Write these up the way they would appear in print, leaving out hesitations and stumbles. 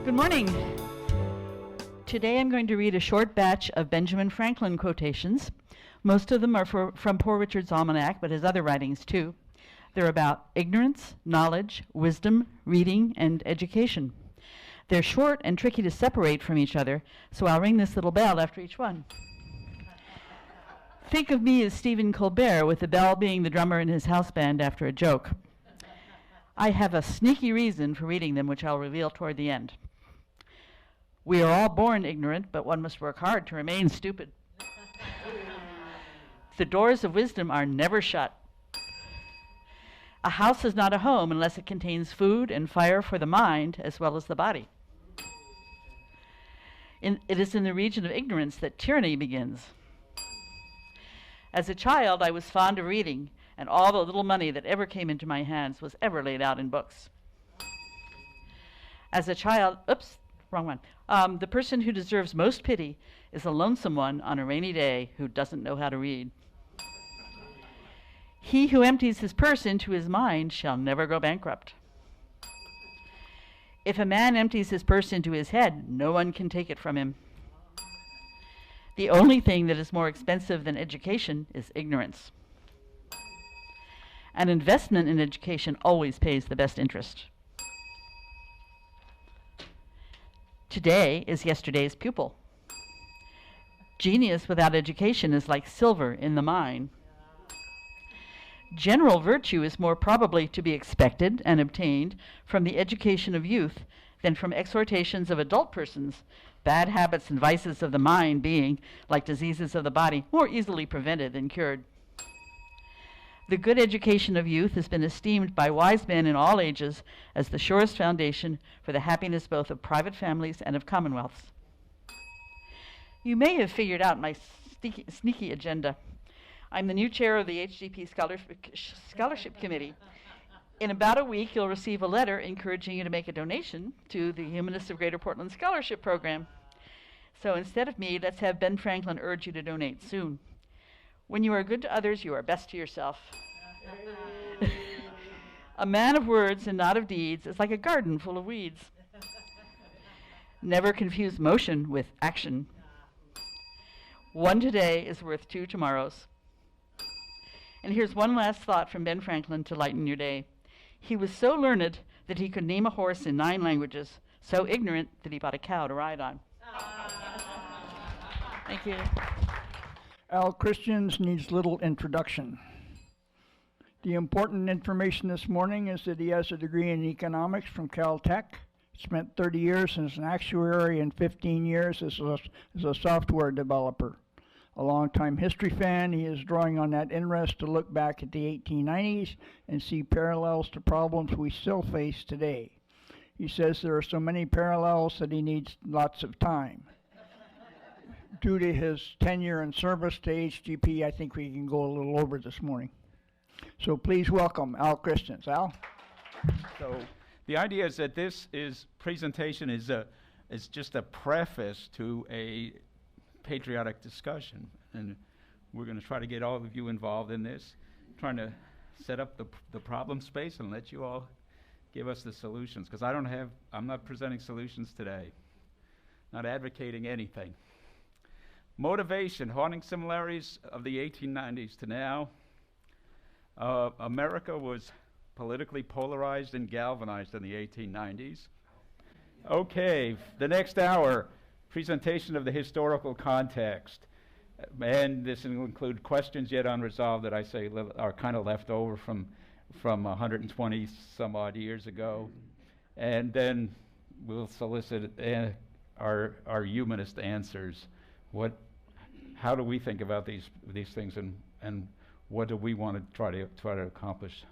Good morning. Today I'm going to read a short batch of Benjamin Franklin quotations. Most of them are from Poor Richard's Almanac, but his other writings too. They're about ignorance, knowledge, wisdom, reading, and education. They're short and tricky to separate from each other, so I'll ring this little bell after each one. Think of me as Stephen Colbert, with the bell being the drummer in his house band after a joke. I have a sneaky reason for reading them, which I'll reveal toward the end. We are all born ignorant, but one must work hard to remain stupid. The doors of wisdom are never shut. A house is not a home unless it contains food and fire for the mind as well as the body. It is in the region of ignorance that tyranny begins. As a child, I was fond of reading, and all the little money that ever came into my hands was ever laid out in books. As a child, wrong one. The person who deserves most pity is a lonesome one on a rainy day who doesn't know how to read. He who empties his purse into his mind shall never go bankrupt. If a man empties his purse into his head, no one can take it from him. The only thing that is more expensive than education is ignorance. An investment in education always pays the best interest. Today is yesterday's pupil. Genius without education is like silver in the mine. General virtue is more probably to be expected and obtained from the education of youth than from exhortations of adult persons, bad habits and vices of the mind being, like diseases of the body, more easily prevented than cured. The good education of youth has been esteemed by wise men in all ages as the surest foundation for the happiness both of private families and of commonwealths. You may have figured out my sneaky agenda. I'm the new chair of the HGP Scholarship Committee. In about a week, you'll receive a letter encouraging you to make a donation to the Humanist of Greater Portland Scholarship Program. So instead of me, let's have Ben Franklin urge you to donate soon. When you are good to others, you are best to yourself. A man of words and not of deeds is like a garden full of weeds. Never confuse motion with action. One today is worth 2 tomorrows. And here's one last thought from Ben Franklin to lighten your day. He was so learned that he could name a horse in 9 languages, so ignorant that he bought a cow to ride on. Thank you. Al Christians needs little introduction. The important information this morning is that he has a degree in economics from Caltech. Spent 30 years as an actuary and 15 years as a software developer. A longtime history fan, he is drawing on that interest to look back at the 1890s and see parallels to problems we still face today. He says there are so many parallels that he needs lots of time. Due to his tenure and service to HGP, I think we can go a little over this morning. So please welcome Al Christians. Al? So the idea is that this presentation is just a preface to a patriotic discussion, and we're going to try to get all of you involved in this, trying to set up the problem space and let you all give us the solutions, because I'm not presenting solutions today, not advocating anything. Motivation, haunting similarities of the 1890s to now. America was politically polarized and galvanized in the 1890s. Okay, the next hour, presentation of the historical context. And this will include questions yet unresolved that I say are kind of left over from 120 some odd years ago. And then we'll solicit our humanist answers. How do we think about these things, and what do we want to try to accomplish?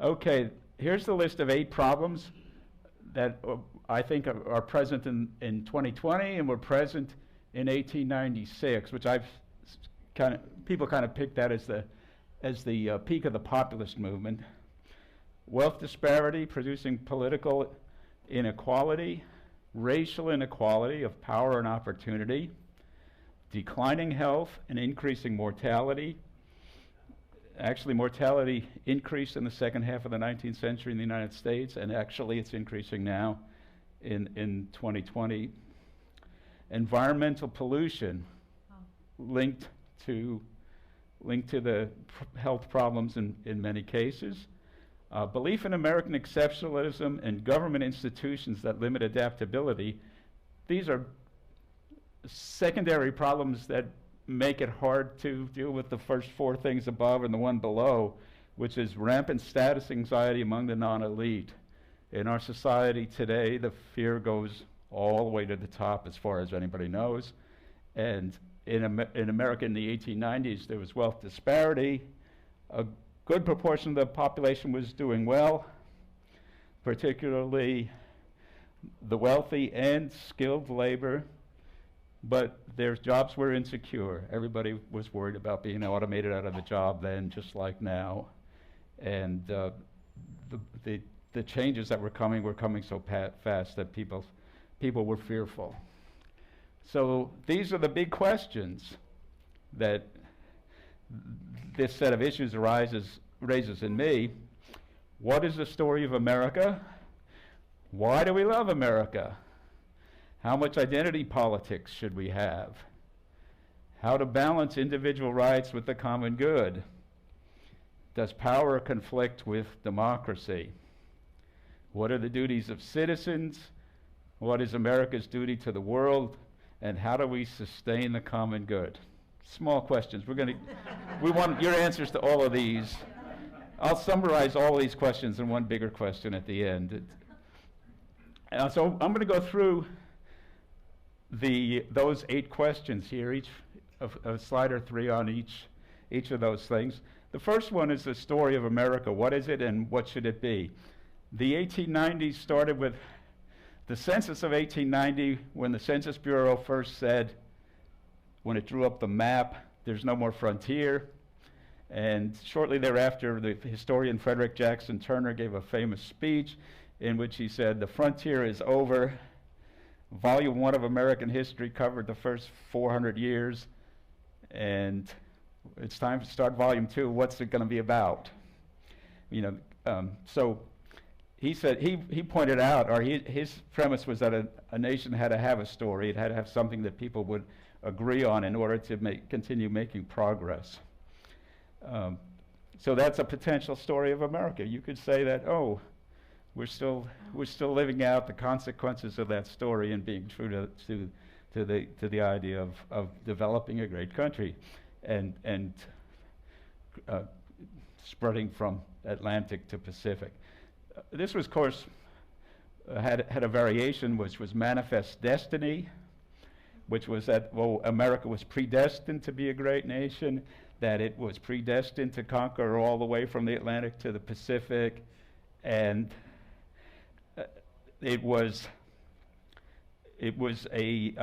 Okay, here's the list of 8 problems that I think are present in 2020 and were present in 1896, which people kind of picked that as the peak of the populist movement. Wealth disparity producing political inequality, racial inequality of power and opportunity, declining health and increasing mortality. Actually, mortality increased in the second half of the 19th century in the United States, and actually it's increasing now in 2020. Environmental pollution linked to the health problems in many cases. Belief in American exceptionalism and government institutions that limit adaptability. These are secondary problems that make it hard to deal with the first four things above and the one below, which is rampant status anxiety among the non-elite. In our society today, the fear goes all the way to the top as far as anybody knows. And in America in the 1890s, there was wealth disparity. A good proportion of the population was doing well, particularly the wealthy and skilled labor, but their jobs were insecure. Everybody was worried about being automated out of a job then, just like now. And the changes that were coming so fast that people were fearful. So these are the big questions that this set of issues raises in me. What is the story of America? Why do we love America? How much identity politics should we have? How to balance individual rights with the common good? Does power conflict with democracy? What are the duties of citizens? What is America's duty to the world? And how do we sustain the common good? Small questions. We want your answers to all of these. I'll summarize all these questions in one bigger question at the end. So I'm going to go through those 8 questions here, each a slide or 3 on each of those things. The first one is the story of America. What is it and what should it be? The 1890s started with the census of 1890, when the Census Bureau first said, when it drew up the map, there's no more frontier. And shortly thereafter, the historian Frederick Jackson Turner gave a famous speech in which he said, the frontier is over. Volume 1 of American history covered the first 400 years, and it's time to start Volume 2. What's it going to be about? So he said, he pointed out, or his premise was that a nation had to have a story. It had to have something that people would agree on in order to continue making progress. So that's a potential story of America. You could say that, we're still living out the consequences of that story and being true to the idea of developing a great country and spreading from Atlantic to Pacific. This was, of course, had a variation, which was manifest destiny, which was that, America was predestined to be a great nation, that it was predestined to conquer all the way from the Atlantic to the Pacific, and it was a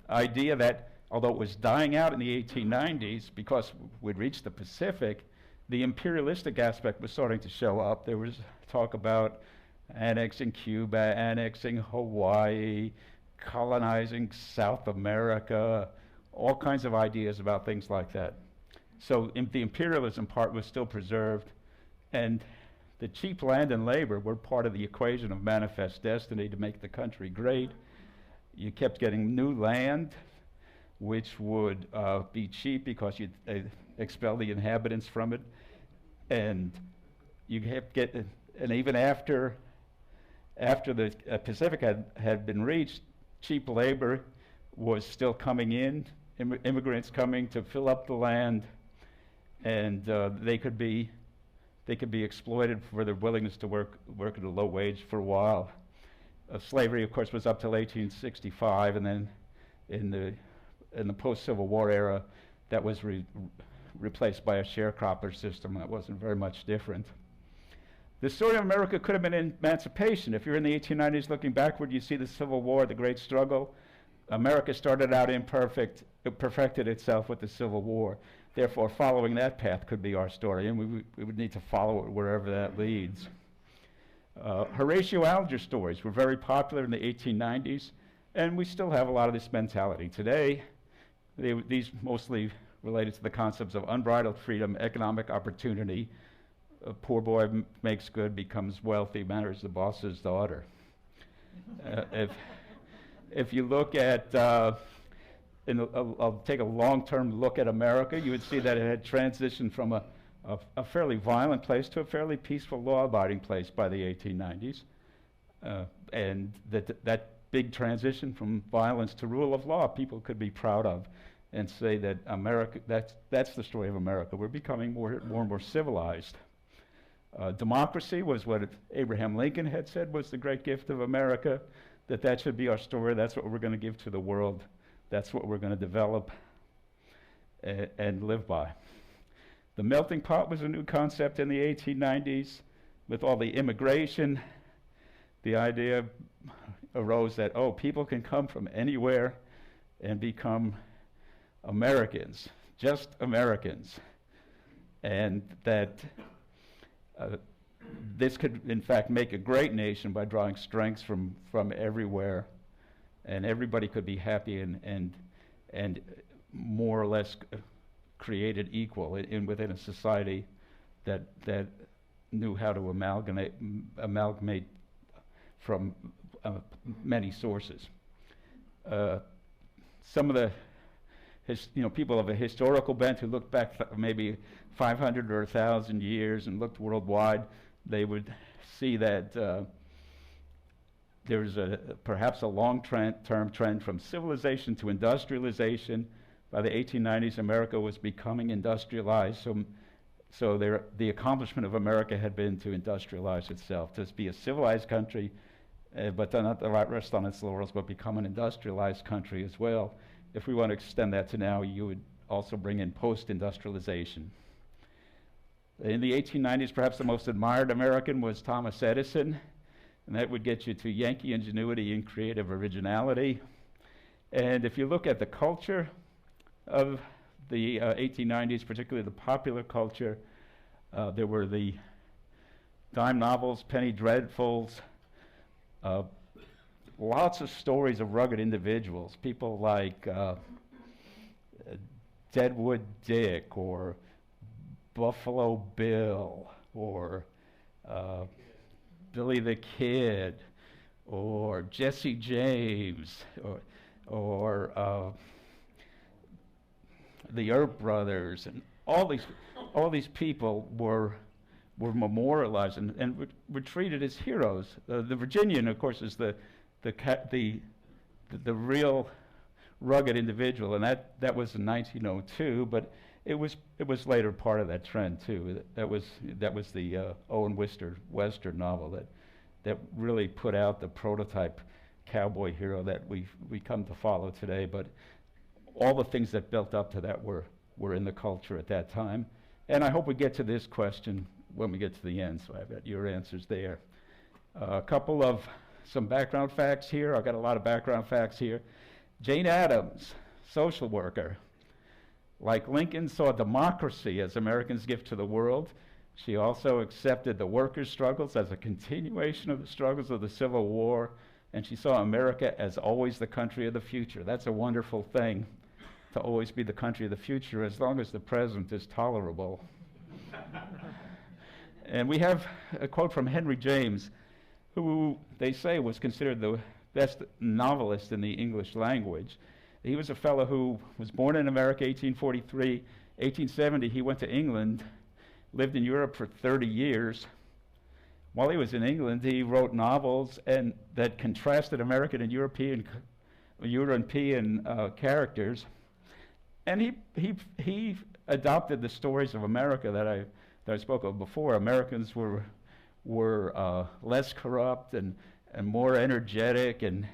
idea that, although it was dying out in the 1890s, because we'd reached the Pacific, the imperialistic aspect was starting to show up. There was talk about annexing Cuba, annexing Hawaii, colonizing South America, all kinds of ideas about things like that. So the imperialism part was still preserved, and the cheap land and labor were part of the equation of manifest destiny to make the country great. You kept getting new land, which would be cheap because you'd expel the inhabitants from it, and you kept getting, and even after the Pacific had been reached, cheap labor was still coming in, immigrants coming to fill up the land, and they could be exploited for their willingness to work at a low wage for a while. Slavery, of course, was up till 1865, and then in the post-Civil War era, that was replaced by a sharecropper system that wasn't very much different. The story of America could have been emancipation. If you're in the 1890s looking backward, you see the Civil War, the Great Struggle. America started out imperfect. It perfected itself with the Civil War. Therefore, following that path could be our story, and we would need to follow it wherever that leads. Horatio Alger stories were very popular in the 1890s, and we still have a lot of this mentality today. These mostly related to the concepts of unbridled freedom, economic opportunity. A poor boy makes good, becomes wealthy, marries the boss's daughter. If you look at, I'll take a long-term look at America, you would see that it had transitioned from a fairly violent place to a fairly peaceful, law-abiding place by the 1890s. And that big transition from violence to rule of law, people could be proud of and say that America, that's the story of America. We're becoming more and more civilized. Democracy was what Abraham Lincoln had said was the great gift of America, that should be our story. That's what we're going to give to the world. That's what we're going to develop and live by. The melting pot was a new concept in the 1890s. With all the immigration, the idea arose that, oh, people can come from anywhere and become Americans, just Americans. And that this could, in fact, make a great nation by drawing strengths from everywhere, and everybody could be happy and more or less created equal within a society that knew how to amalgamate from many sources. Some of the people of a historical bent who looked back maybe 500 or 1,000 years and looked worldwide, they would see that there's perhaps a long-term trend from civilization to industrialization. By the 1890s, America was becoming industrialized, so the accomplishment of America had been to industrialize itself, to be a civilized country, but not to rest on its laurels, but become an industrialized country as well. If we want to extend that to now, you would also bring in post-industrialization. In the 1890s, perhaps the most admired American was Thomas Edison, and that would get you to Yankee ingenuity and creative originality. And if you look at the culture of the 1890s, particularly the popular culture, there were the dime novels, penny dreadfuls, lots of stories of rugged individuals, people like Deadwood Dick or Buffalo Bill or Billy the Kid or Jesse James or the Earp brothers, and all these people were memorialized and were treated as heroes. The Virginian, of course, is the real rugged individual, and that was in 1902. But it was later part of that trend too. That was the Owen Wister novel that really put out the prototype cowboy hero that we come to follow today. But all the things that built up to that were in the culture at that time. And I hope we get to this question when we get to the end, so I've got your answers there. A couple of some background facts here. I've got a lot of background facts here. Jane Addams, social worker. Like Lincoln, saw democracy as Americans' gift to the world. She also accepted the workers' struggles as a continuation of the struggles of the Civil War, and she saw America as always the country of the future. That's a wonderful thing, to always be the country of the future, as long as the present is tolerable. And we have a quote from Henry James, who they say was considered the best novelist in the English language. He was a fellow who was born in America 1843. 1870, he went to England, lived in Europe for 30 years. While he was in England, he wrote novels that contrasted American and European characters. And he adopted the stories of America that I spoke of before. Americans were less corrupt and more energetic, and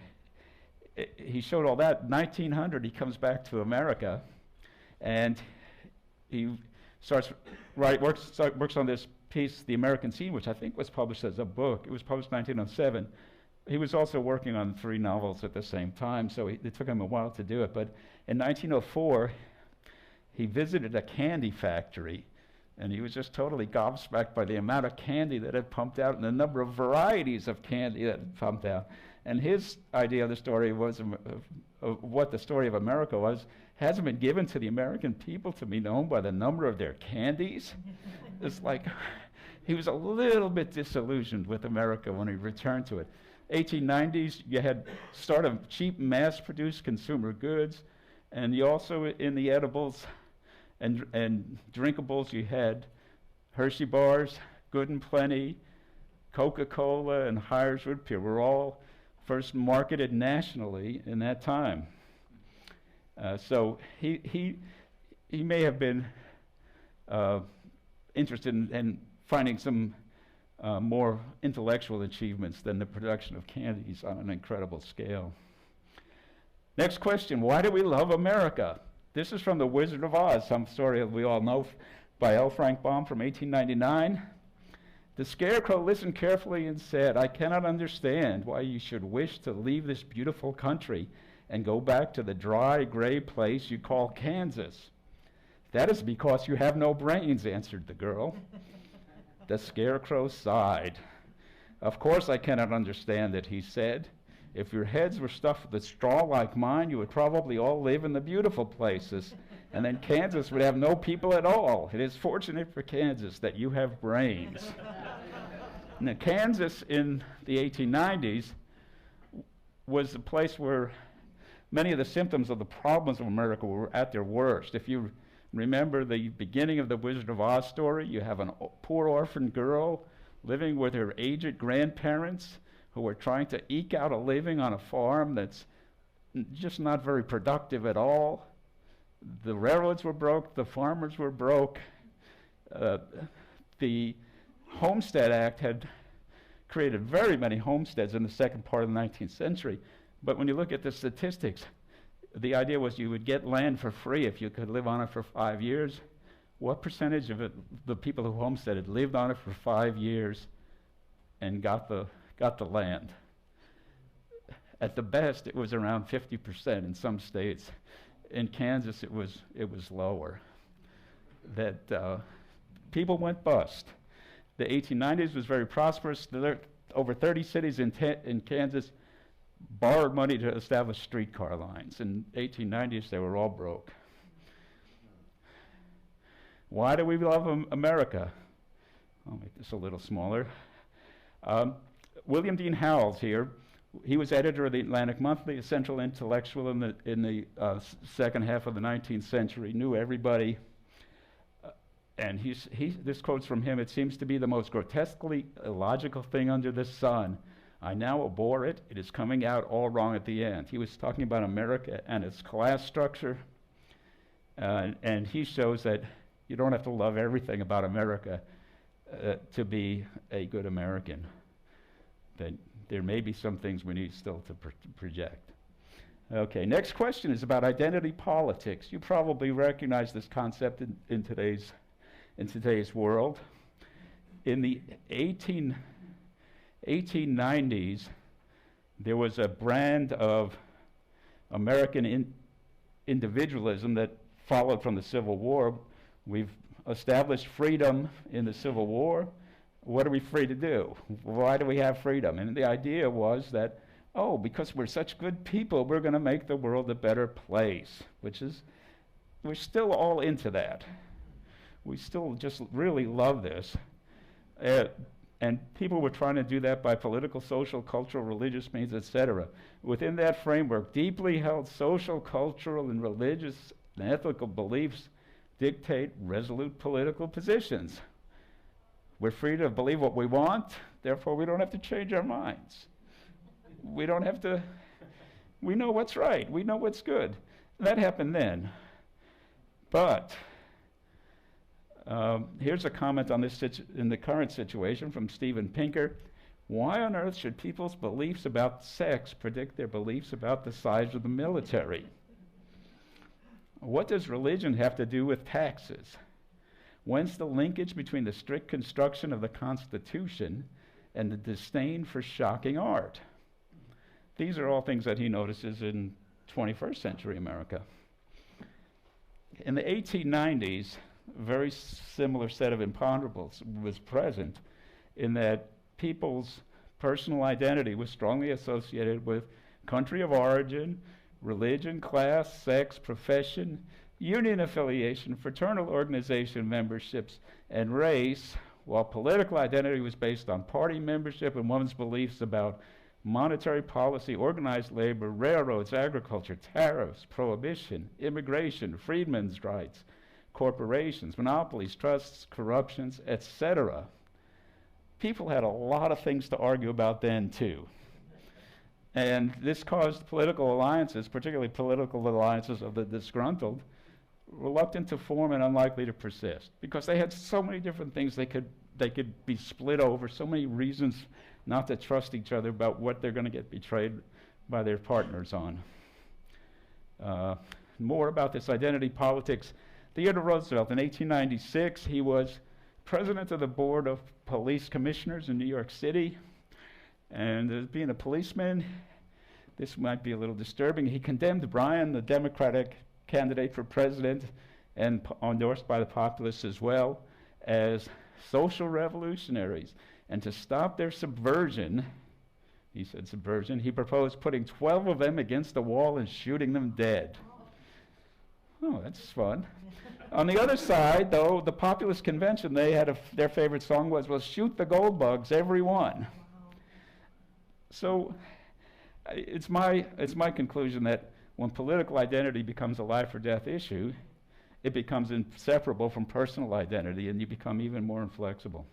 he showed all that. 1900, he comes back to America, and he works on this piece, The American Scene, which I think was published as a book. It was published in 1907. He was also working on 3 novels at the same time, so it took him a while to do it. But in 1904, he visited a candy factory, and he was just totally gobsmacked by the amount of candy that had pumped out and the number of varieties of candy that had pumped out. And his idea of the story was, of what the story of America was, hasn't been given to the American people to be known by the number of their candies. It's like he was a little bit disillusioned with America when he returned to it. 1890s, you had sort of cheap mass-produced consumer goods, and you also, in the edibles and drinkables, you had Hershey bars, Good and Plenty, Coca-Cola, and Hires Root Beer were all first marketed nationally in that time. So he may have been interested in finding some more intellectual achievements than the production of candies on an incredible scale. Next question, why do we love America? This is from The Wizard of Oz, some story we all know by L. Frank Baum from 1899. The Scarecrow listened carefully and said, I cannot understand why you should wish to leave this beautiful country and go back to the dry, gray place you call Kansas. That is because you have no brains, answered the girl. The Scarecrow sighed. Of course I cannot understand it, he said. If your heads were stuffed with straw like mine, you would probably all live in the beautiful places, and then Kansas would have no people at all. It is fortunate for Kansas that you have brains. Now, Kansas in the 1890s was the place where many of the symptoms of the problems of America were at their worst. If you remember the beginning of the Wizard of Oz story, you have a poor orphan girl living with her aged grandparents who are trying to eke out a living on a farm that's just not very productive at all. The railroads were broke, the farmers were broke. The Homestead Act had created very many homesteads in the second part of the 19th century, but when you look at the statistics, the idea was you would get land for free if you could live on it for 5 years. What percentage of the people who homesteaded lived on it for 5 years and got the land? At the best, it was around 50% in some states. In Kansas, it was lower. That people went bust. The 1890s was very prosperous. Over 30 cities in Kansas borrowed money to establish streetcar lines. In 1890s, they were all broke. Why do we love America? I'll make this a little smaller. William Dean Howells here. He was editor of the Atlantic Monthly, a central intellectual in the second half of the 19th century, knew everybody. And this quote's from him, "It seems to be the most grotesquely illogical thing under the sun. I now abhor it. It is coming out all wrong at the end." He was talking about America and its class structure. And he shows that you don't have to love everything about America to be a good American. That there may be some things we need still to project. Okay, next question is about identity politics. You probably recognize this concept in today's world. In the 1890s, there was a brand of American individualism that followed from the Civil War. We've established freedom in the Civil War. What are we free to do? Why do we have freedom? And the idea was that, because we're such good people, we're going to make the world a better place, we're still all into that. We still just really love this. And people were trying to do that by political, social, cultural, religious means, etc. Within that framework, deeply held social, cultural, and religious and ethical beliefs dictate resolute political positions. We're free to believe what we want, therefore we don't have to change our minds. We don't have to, we know what's right, we know what's good. That happened then. But here's a comment on this in the current situation from Steven Pinker. Why on earth should people's beliefs about sex predict their beliefs about the size of the military? What does religion have to do with taxes? When's the linkage between the strict construction of the Constitution and the disdain for shocking art? These are all things that he notices in 21st century America. In the 1890s, a very similar set of imponderables was present in that people's personal identity was strongly associated with country of origin, religion, class, sex, profession, union affiliation, fraternal organization memberships, and race, while political identity was based on party membership and one's beliefs about monetary policy, organized labor, railroads, agriculture, tariffs, prohibition, immigration, freedmen's rights, corporations, monopolies, trusts, corruptions, etc. People had a lot of things to argue about then, too. And this caused political alliances, particularly political alliances of the disgruntled, reluctant to form and unlikely to persist, because they had so many different things they could be split over, so many reasons not to trust each other about what they're going to get betrayed by their partners on. More about this identity politics. Theodore Roosevelt, in 1896, he was president of the Board of Police Commissioners in New York City. And as being a policeman, this might be a little disturbing. He condemned Bryan, the Democratic candidate for president, and endorsed by the populists as well, as social revolutionaries. And to stop their subversion, he said subversion, he proposed putting 12 of them against the wall and shooting them dead. Oh, that's fun. On the other side, though, the populist convention, they had their favorite song was, well, shoot the gold bugs, every one. So it's my conclusion that when political identity becomes a life or death issue, it becomes inseparable from personal identity, and you become even more inflexible.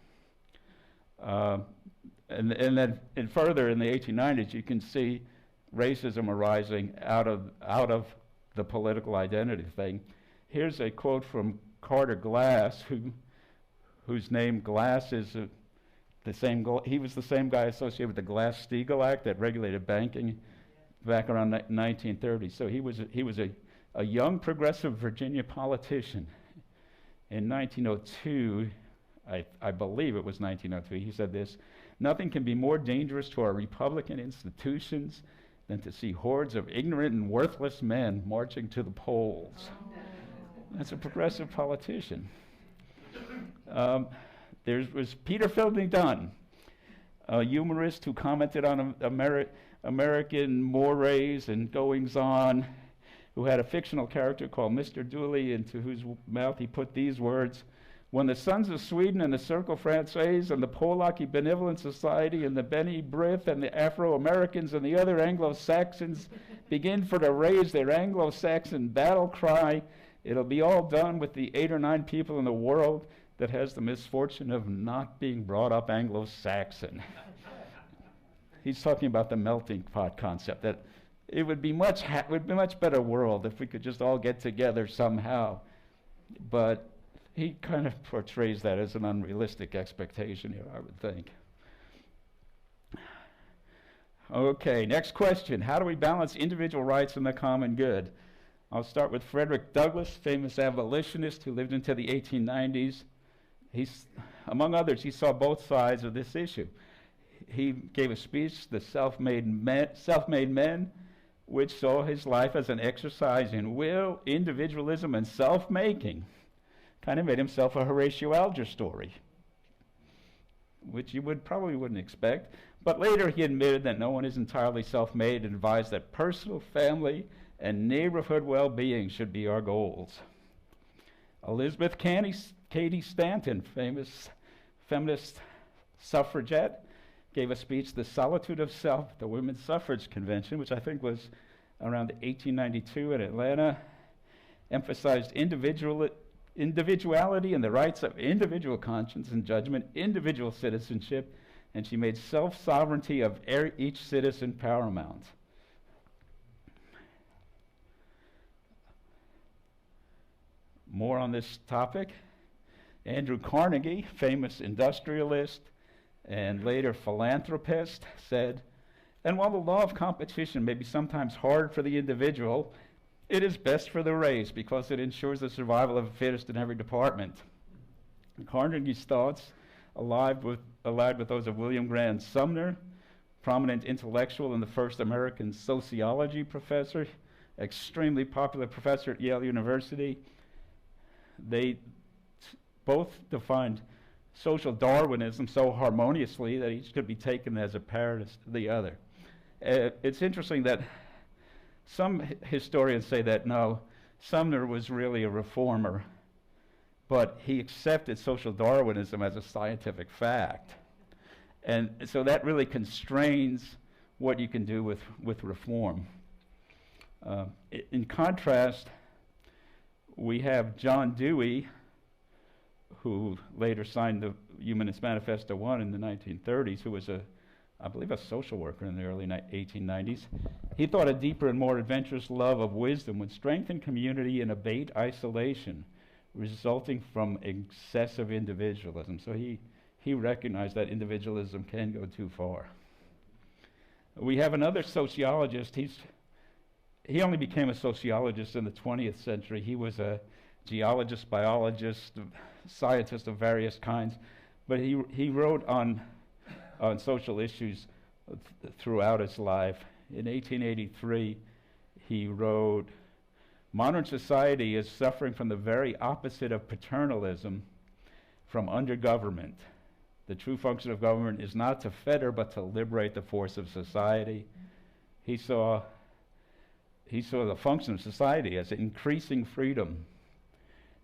And then further in the 1890s, you can see racism arising out of the political identity thing. Here's a quote from Carter Glass, whose name Glass is he was the same guy associated with the Glass-Steagall Act that regulated banking back around 1930. So he was a young progressive Virginia politician. In 1902, I believe it was 1902, he said this: "Nothing can be more dangerous to our Republican institutions than to see hordes of ignorant and worthless men marching to the polls." That's a progressive politician. There was Peter Fielding Dunn, a humorist who commented on American mores and goings-on, who had a fictional character called Mr. Dooley, into whose mouth he put these words: "When the Sons of Sweden and the Cercle Français and the Polaki Benevolent Society and the Bene Brith and the Afro-Americans and the other Anglo-Saxons begin for to raise their Anglo-Saxon battle cry, it'll be all done with the 8 or 9 people in the world that has the misfortune of not being brought up Anglo-Saxon." He's talking about the melting pot concept, that it would be much better world if we could just all get together somehow. But he kind of portrays that as an unrealistic expectation here, I would think. Okay, next question. How do we balance individual rights and the common good? I'll start with Frederick Douglass, famous abolitionist who lived into the 1890s. Among others, he saw both sides of this issue. He gave a speech, The Self-Made Men, which saw his life as an exercise in will, individualism, and self-making. Kind of made himself a Horatio Alger story, which you probably wouldn't expect. But later he admitted that no one is entirely self-made and advised that personal, family, and neighborhood well-being should be our goals. Elizabeth Cady Stanton, famous feminist suffragette, gave a speech, The Solitude of Self, at the Women's Suffrage Convention, which I think was around 1892 in Atlanta, emphasized individuality and the rights of individual conscience and judgment, individual citizenship, and she made self-sovereignty of each citizen paramount. More on this topic. Andrew Carnegie, famous industrialist and later philanthropist, said, "And while the law of competition may be sometimes hard for the individual, it is best for the race because it ensures the survival of the fittest in every department." Carnegie's thoughts allied with those of William Grant Sumner, prominent intellectual and the first American sociology professor, extremely popular professor at Yale University. They both defined social Darwinism so harmoniously that each could be taken as a parallel to the other. It's interesting that some historians say that no, Sumner was really a reformer, but he accepted social Darwinism as a scientific fact. And so that really constrains what you can do with reform. In contrast, we have John Dewey, who later signed the Humanist Manifesto I in the 1930s, who was I believe a social worker in the early 1890s. He thought a deeper and more adventurous love of wisdom would strengthen community and abate isolation resulting from excessive individualism. So he recognized that individualism can go too far. We have another sociologist. He only became a sociologist in the 20th century. He was a geologist, biologist, scientist of various kinds, but he wrote on social issues throughout his life. In 1883, he wrote, "Modern society is suffering from the very opposite of paternalism, from under-government. The true function of government is not to fetter, but to liberate the force of society." He saw the function of society as increasing freedom.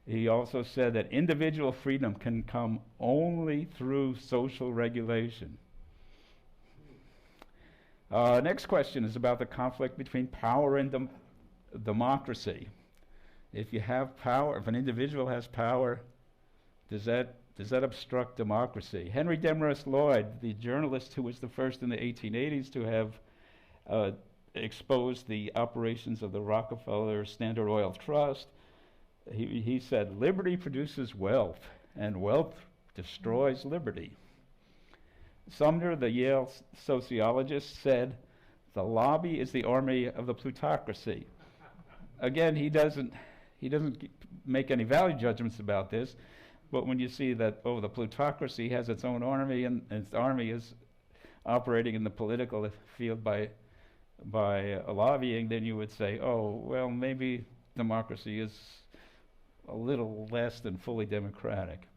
He also said that individual freedom can come only through social regulation. Next question is about the conflict between power and democracy. If you have power, if an individual has power, does that obstruct democracy? Henry Demarest Lloyd, the journalist who was the first in the 1880s to have exposed the operations of the Rockefeller Standard Oil Trust, he said, "Liberty produces wealth, and wealth destroys liberty." Sumner, the Yale sociologist, said, "The lobby is the army of the plutocracy." Again, he doesn't make any value judgments about this, but when you see that, the plutocracy has its own army, and its army is operating in the political field by lobbying, then you would say, maybe democracy is a little less than fully democratic.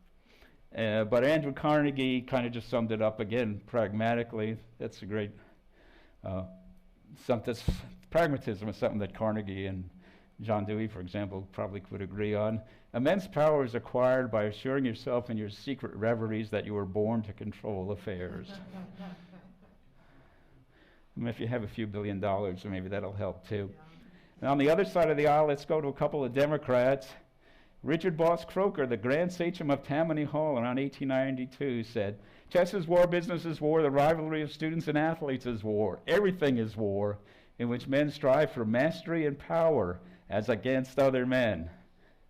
But Andrew Carnegie kind of just summed it up again pragmatically. That's a great pragmatism is something that Carnegie and John Dewey, for example, probably could agree on. Immense power is acquired by assuring yourself in your secret reveries that you were born to control affairs. If you have a few $1 billion, maybe that'll help too. And on the other side of the aisle, let's go to a couple of Democrats. Richard Boss Croker, the Grand Sachem of Tammany Hall around 1892, said, "Chess is war, business is war, the rivalry of students and athletes is war. Everything is war, in which men strive for mastery and power as against other men.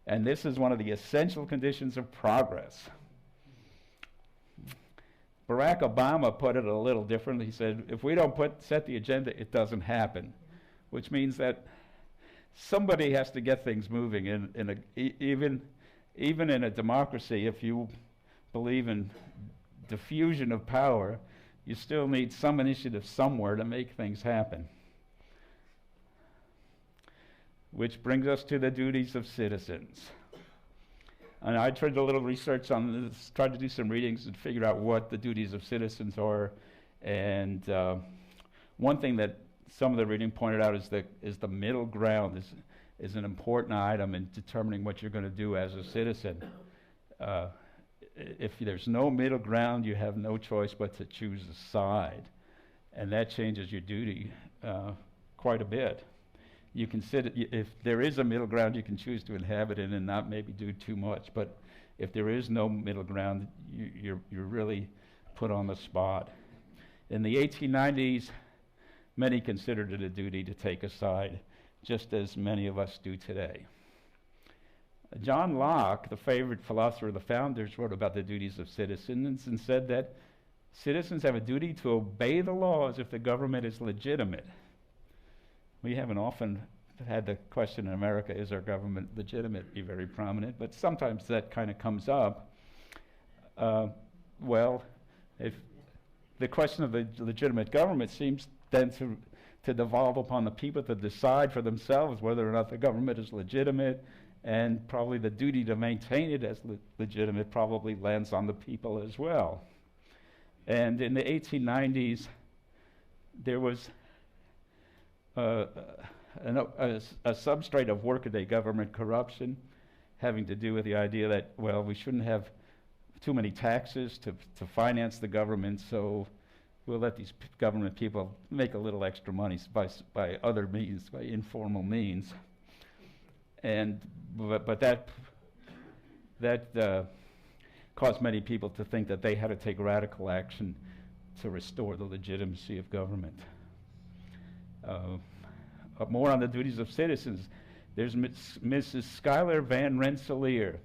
And this is one of the essential conditions of progress." Barack Obama put it a little differently. He said, "If we don't set the agenda, it doesn't happen," which means that somebody has to get things moving. Even in a democracy, if you believe in diffusion of power, you still need some initiative somewhere to make things happen. Which brings us to the duties of citizens. And I tried a little research on this, tried to do some readings and figure out what the duties of citizens are. And one thing that some of the reading pointed out is the middle ground is an important item in determining what you're going to do as a citizen. If there's no middle ground, you have no choice but to choose a side. And that changes your duty quite a bit. You can if there is a middle ground, you can choose to inhabit it and not maybe do too much. But if there is no middle ground, you're really put on the spot. In the 1890s, many considered it a duty to take a side, just as many of us do today. John Locke, the favorite philosopher of the founders, wrote about the duties of citizens and said that citizens have a duty to obey the laws if the government is legitimate. We haven't often had the question in America, is our government legitimate, be very prominent, but sometimes that kind of comes up. If the question of the legitimate government seems then to devolve upon the people to decide for themselves whether or not the government is legitimate, and probably the duty to maintain it as legitimate probably lands on the people as well. And in the 1890s, there was a substrate of workaday government corruption having to do with the idea that, we shouldn't have too many taxes to finance the government, so we'll let these government people make a little extra money by other means, by informal means. But that caused many people to think that they had to take radical action to restore the legitimacy of government. More on the duties of citizens. There's Mrs. Schuyler Van Rensselaer.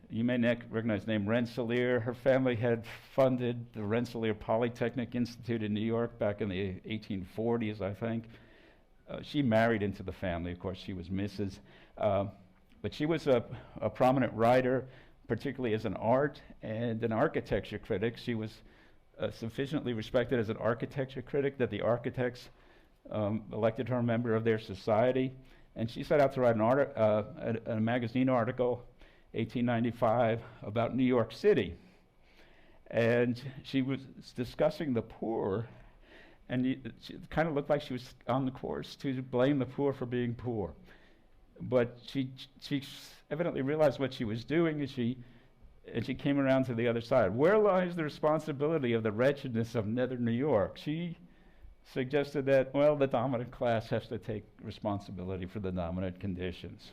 You may recognize the name Rensselaer. Her family had funded the Rensselaer Polytechnic Institute in New York back in the 1840s, I think. She married into the family. Of course, she was Mrs. But she was a prominent writer, particularly as an art and an architecture critic. She was sufficiently respected as an architecture critic that the architects elected her a member of their society. And she set out to write a magazine article, 1895, about New York City. And she was discussing the poor, and it kind of looked like she was on the course to blame the poor for being poor. But she evidently realized what she was doing, and she came around to the other side. Where lies the responsibility of the wretchedness of Northern New York? She suggested that, well, the dominant class has to take responsibility for the dominant conditions.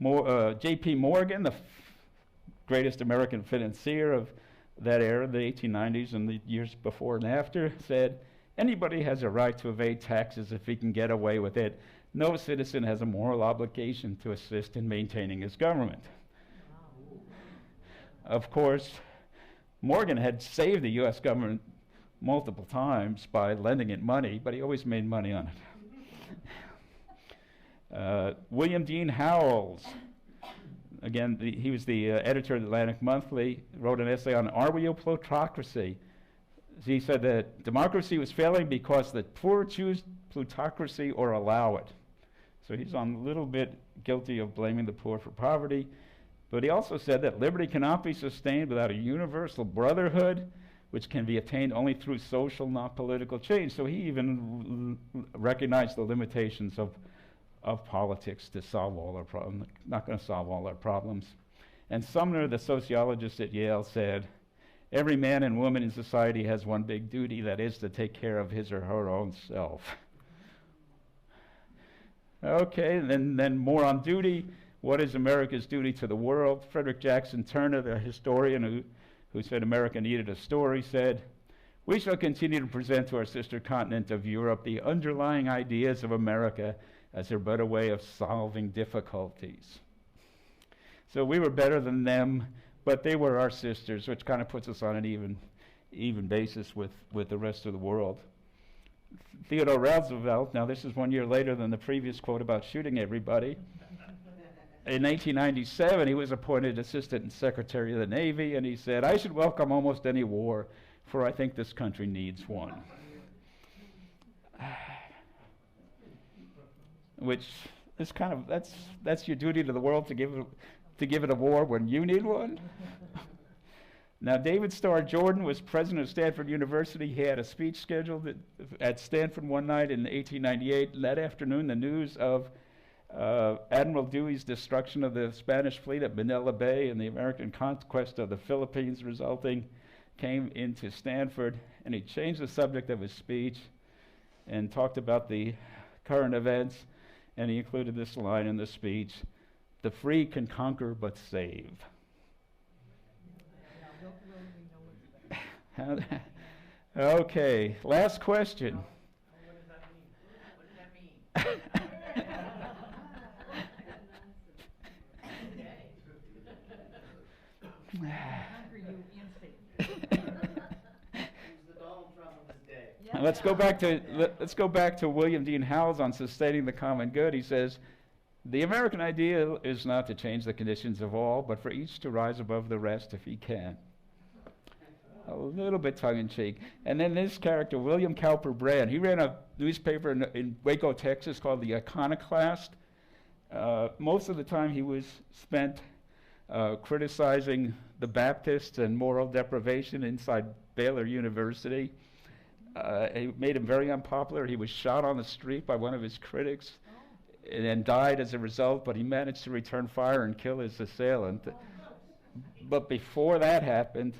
J.P. Morgan, the greatest American financier of that era, the 1890s and the years before and after, said, anybody has a right to evade taxes if he can get away with it. No citizen has a moral obligation to assist in maintaining his government. Wow. Of course, Morgan had saved the U.S. government multiple times by lending it money, but he always made money on it. William Dean Howells, again, he was the editor of the Atlantic Monthly, wrote an essay on Are We a Plutocracy? He said that democracy was failing because the poor choose plutocracy or allow it. So he's a little bit guilty of blaming the poor for poverty, but he also said that liberty cannot be sustained without a universal brotherhood, which can be attained only through social, not political change. So he even recognized the limitations of politics to solve all our problems, not going to solve all our problems. And Sumner, the sociologist at Yale, said, every man and woman in society has one big duty, that is to take care of his or her own self. Okay, then more on duty. What is America's duty to the world? Frederick Jackson Turner, the historian who said America needed a story, said, we shall continue to present to our sister continent of Europe the underlying ideas of America as a better way of solving difficulties. So we were better than them, but they were our sisters, which kind of puts us on an even basis with the rest of the world. Theodore Roosevelt, now this is 1 year later than the previous quote about shooting everybody. In 1897, he was appointed Assistant Secretary of the Navy, and he said, I should welcome almost any war, for I think this country needs one. Which is kind of, that's your duty to the world, to give it a war when you need one. Now, David Starr Jordan was president of Stanford University. He had a speech scheduled at Stanford one night in 1898. And that afternoon, the news of Admiral Dewey's destruction of the Spanish fleet at Manila Bay and the American conquest of the Philippines resulting came into Stanford, and he changed the subject of his speech and talked about the current events, and he included this line in the speech, the free can conquer but save. Okay, last question. What does that mean? Let's go back to William Dean Howells on sustaining the common good. He says, the American ideal is not to change the conditions of all, but for each to rise above the rest if he can. A little bit tongue-in-cheek. And then this character, William Cowper Brand, he ran a newspaper in Waco, Texas called The Iconoclast. Most of the time he was spent criticizing the Baptists and moral deprivation inside Baylor University. It made him very unpopular. He was shot on the street by one of his critics and then died as a result, but he managed to return fire and kill his assailant. But before that happened,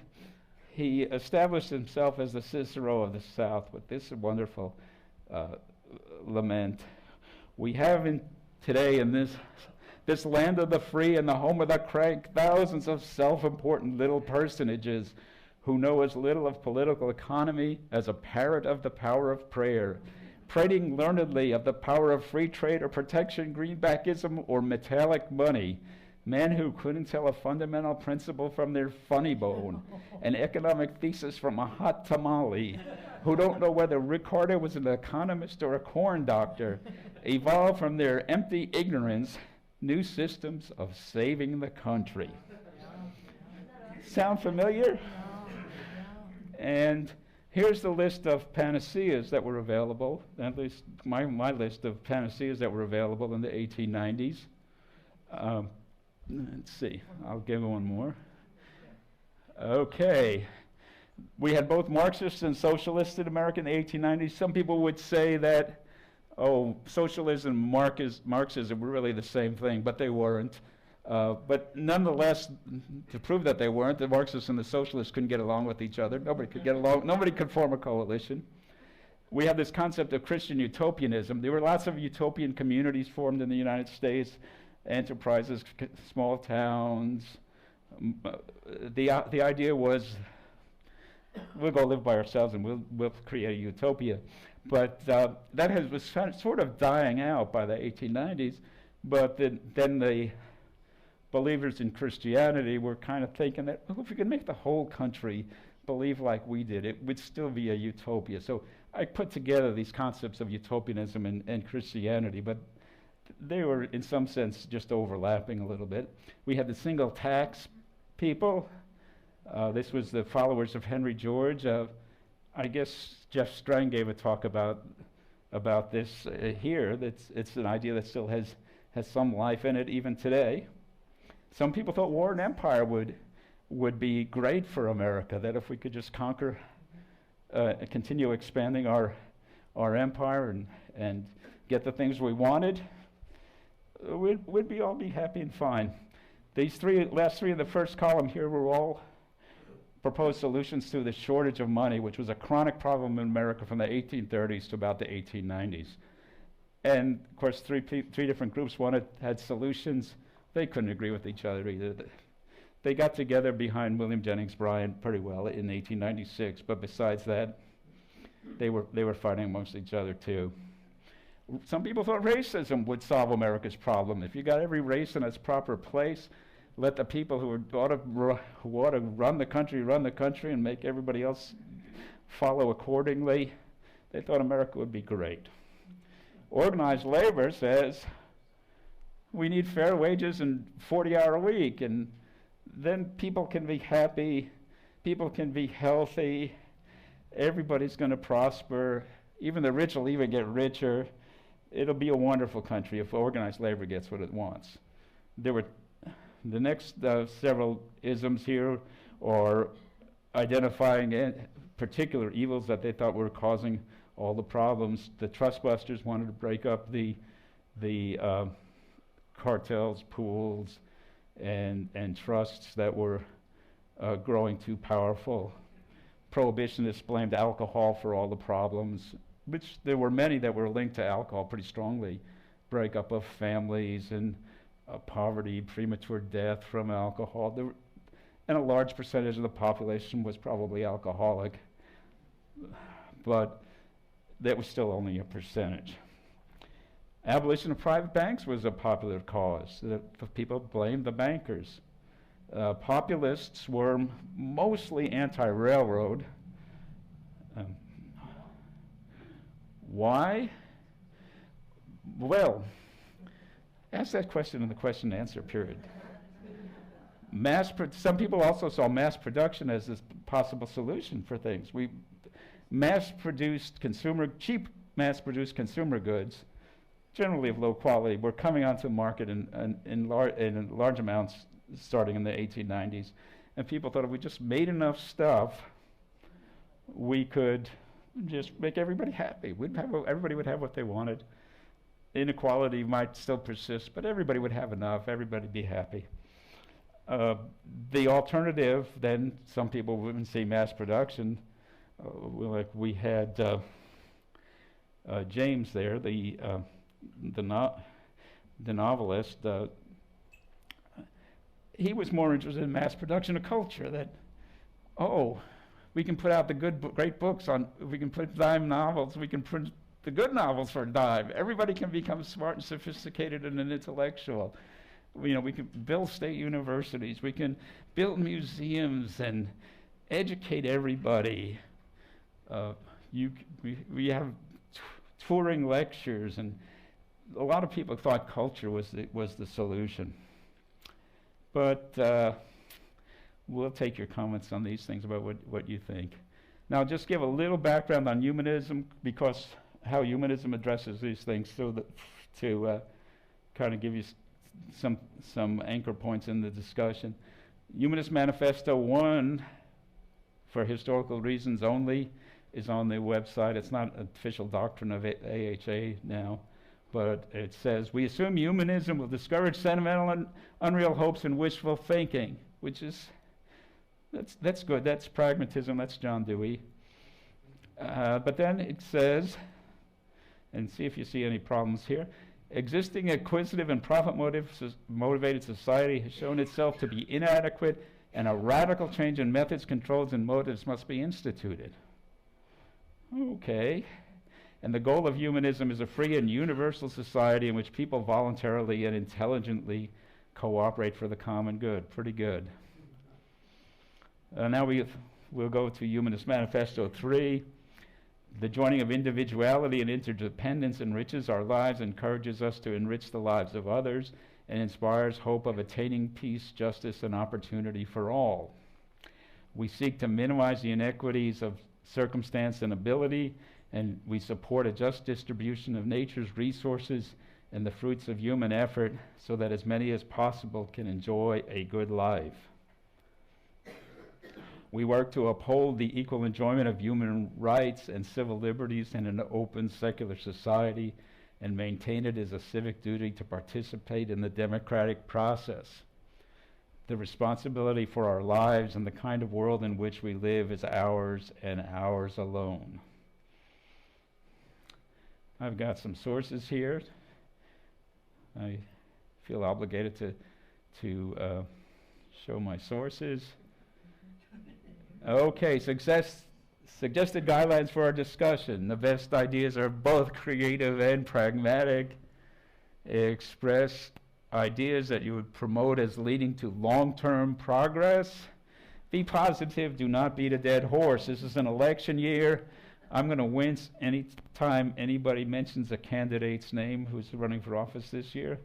he established himself as the Cicero of the South with this wonderful lament. We have today in this land of the free and the home of the crank, thousands of self-important little personages who know as little of political economy as a parrot of the power of prayer, prating learnedly of the power of free trade or protection, greenbackism, or metallic money. Men who couldn't tell a fundamental principle from their funny bone, an economic thesis from a hot tamale, who don't know whether Ricardo was an economist or a corn doctor, evolved from their empty ignorance new systems of saving the country. Sound familiar? And here's the list of panaceas that were available, at least my list of panaceas that were available in the 1890s. Let's see, I'll give one more. Okay. We had both Marxists and socialists in America in the 1890s. Some people would say that, socialism and Marxism were really the same thing, but they weren't. But nonetheless, to prove that they weren't, the Marxists and the socialists couldn't get along with each other. Nobody could get along. Nobody could form a coalition. We have this concept of Christian utopianism. There were lots of utopian communities formed in the United States, enterprises, small towns. The idea was, we'll go live by ourselves and we'll create a utopia. But that was sort of dying out by the 1890s. But then the believers in Christianity were kind of thinking that, if we could make the whole country believe like we did, it would still be a utopia. So I put together these concepts of utopianism and Christianity, but they were in some sense just overlapping a little bit. We had the single tax people. This was the followers of Henry George. I guess Jeff Strang gave a talk about this here. It's an idea that still has some life in it even today. Some people thought war and empire would be great for America, that if we could just conquer, continue expanding our empire and get the things we wanted, we'd all be happy and fine. These last three in the first column here were all proposed solutions to the shortage of money, which was a chronic problem in America from the 1830s to about the 1890s. And of course, three different groups had solutions. They couldn't agree with each other either. They got together behind William Jennings Bryan pretty well in 1896, but besides that, they were fighting amongst each other too. Some people thought racism would solve America's problem. If you got every race in its proper place, let the people who ought to run the country and make everybody else follow accordingly, they thought America would be great. Organized labor says we need fair wages and 40-hour week, and then people can be happy, people can be healthy, everybody's going to prosper, even the rich will even get richer. It'll be a wonderful country if organized labor gets what it wants. There were the next several isms here are identifying particular evils that they thought were causing all the problems. The trustbusters wanted to break up the cartels, pools, and trusts that were growing too powerful. Prohibitionists blamed alcohol for all the problems, which there were many that were linked to alcohol pretty strongly. Breakup of families and poverty, premature death from alcohol. And a large percentage of the population was probably alcoholic, but that was still only a percentage. Abolition of private banks was a popular cause. People blamed the bankers. Populists were mostly anti-railroad. Why? Well, ask that question in the question and answer period. Some people also saw mass production as this possible solution for things. Cheap mass-produced consumer goods, generally of low quality, were coming onto the market in large amounts starting in the 1890s. And people thought if we just made enough stuff, we could just make everybody happy. Everybody would have what they wanted. Inequality might still persist, but everybody would have enough. Everybody would be happy. The alternative, then, some people wouldn't see mass production. Like we had James there, the novelist. He was more interested in mass production of culture. That, we can put out the great books on. We can put dime novels. We can print the good novels for a dime. Everybody can become smart and sophisticated and an intellectual. We can build state universities. We can build museums and educate everybody. We have touring lectures, and a lot of people thought culture was the solution. But we'll take your comments on these things about what you think. Now, just give a little background on humanism, because how humanism addresses these things, so that to kind of give you some anchor points in the discussion. Humanist Manifesto 1, for historical reasons only, is on the website. It's not an official doctrine of AHA now, but it says, we assume humanism will discourage sentimental and unreal hopes and wishful thinking, which is, that's good. That's pragmatism. That's John Dewey. But then it says, and see if you see any problems here, existing acquisitive and profit-motivated society has shown itself to be inadequate, and a radical change in methods, controls, and motives must be instituted. Okay. And the goal of humanism is a free and universal society in which people voluntarily and intelligently cooperate for the common good. Pretty good. Now we'll go to Humanist Manifesto 3. The joining of individuality and interdependence enriches our lives, encourages us to enrich the lives of others, and inspires hope of attaining peace, justice, and opportunity for all. We seek to minimize the inequities of circumstance and ability, and we support a just distribution of nature's resources and the fruits of human effort, so that as many as possible can enjoy a good life. We work to uphold the equal enjoyment of human rights and civil liberties in an open, secular society, and maintain it as a civic duty to participate in the democratic process. The responsibility for our lives and the kind of world in which we live is ours and ours alone. I've got some sources here. I feel obligated to show my sources. Okay, suggested guidelines for our discussion. The best ideas are both creative and pragmatic. Express ideas that you would promote as leading to long-term progress. Be positive, do not beat a dead horse. This is an election year. I'm going to wince any time anybody mentions a candidate's name who's running for office this year.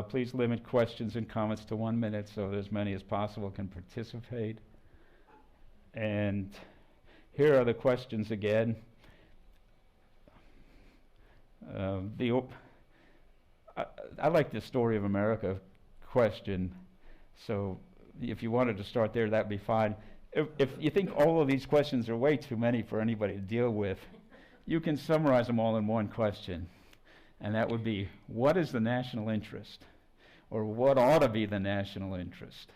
Please limit questions and comments to 1 minute so that as many as possible can participate. And here are the questions again. I like the Story of America question, so if you wanted to start there, that'd be fine. If you think all of these questions are way too many for anybody to deal with, you can summarize them all in one question, and that would be, what is the national interest? Or what ought to be the national interest?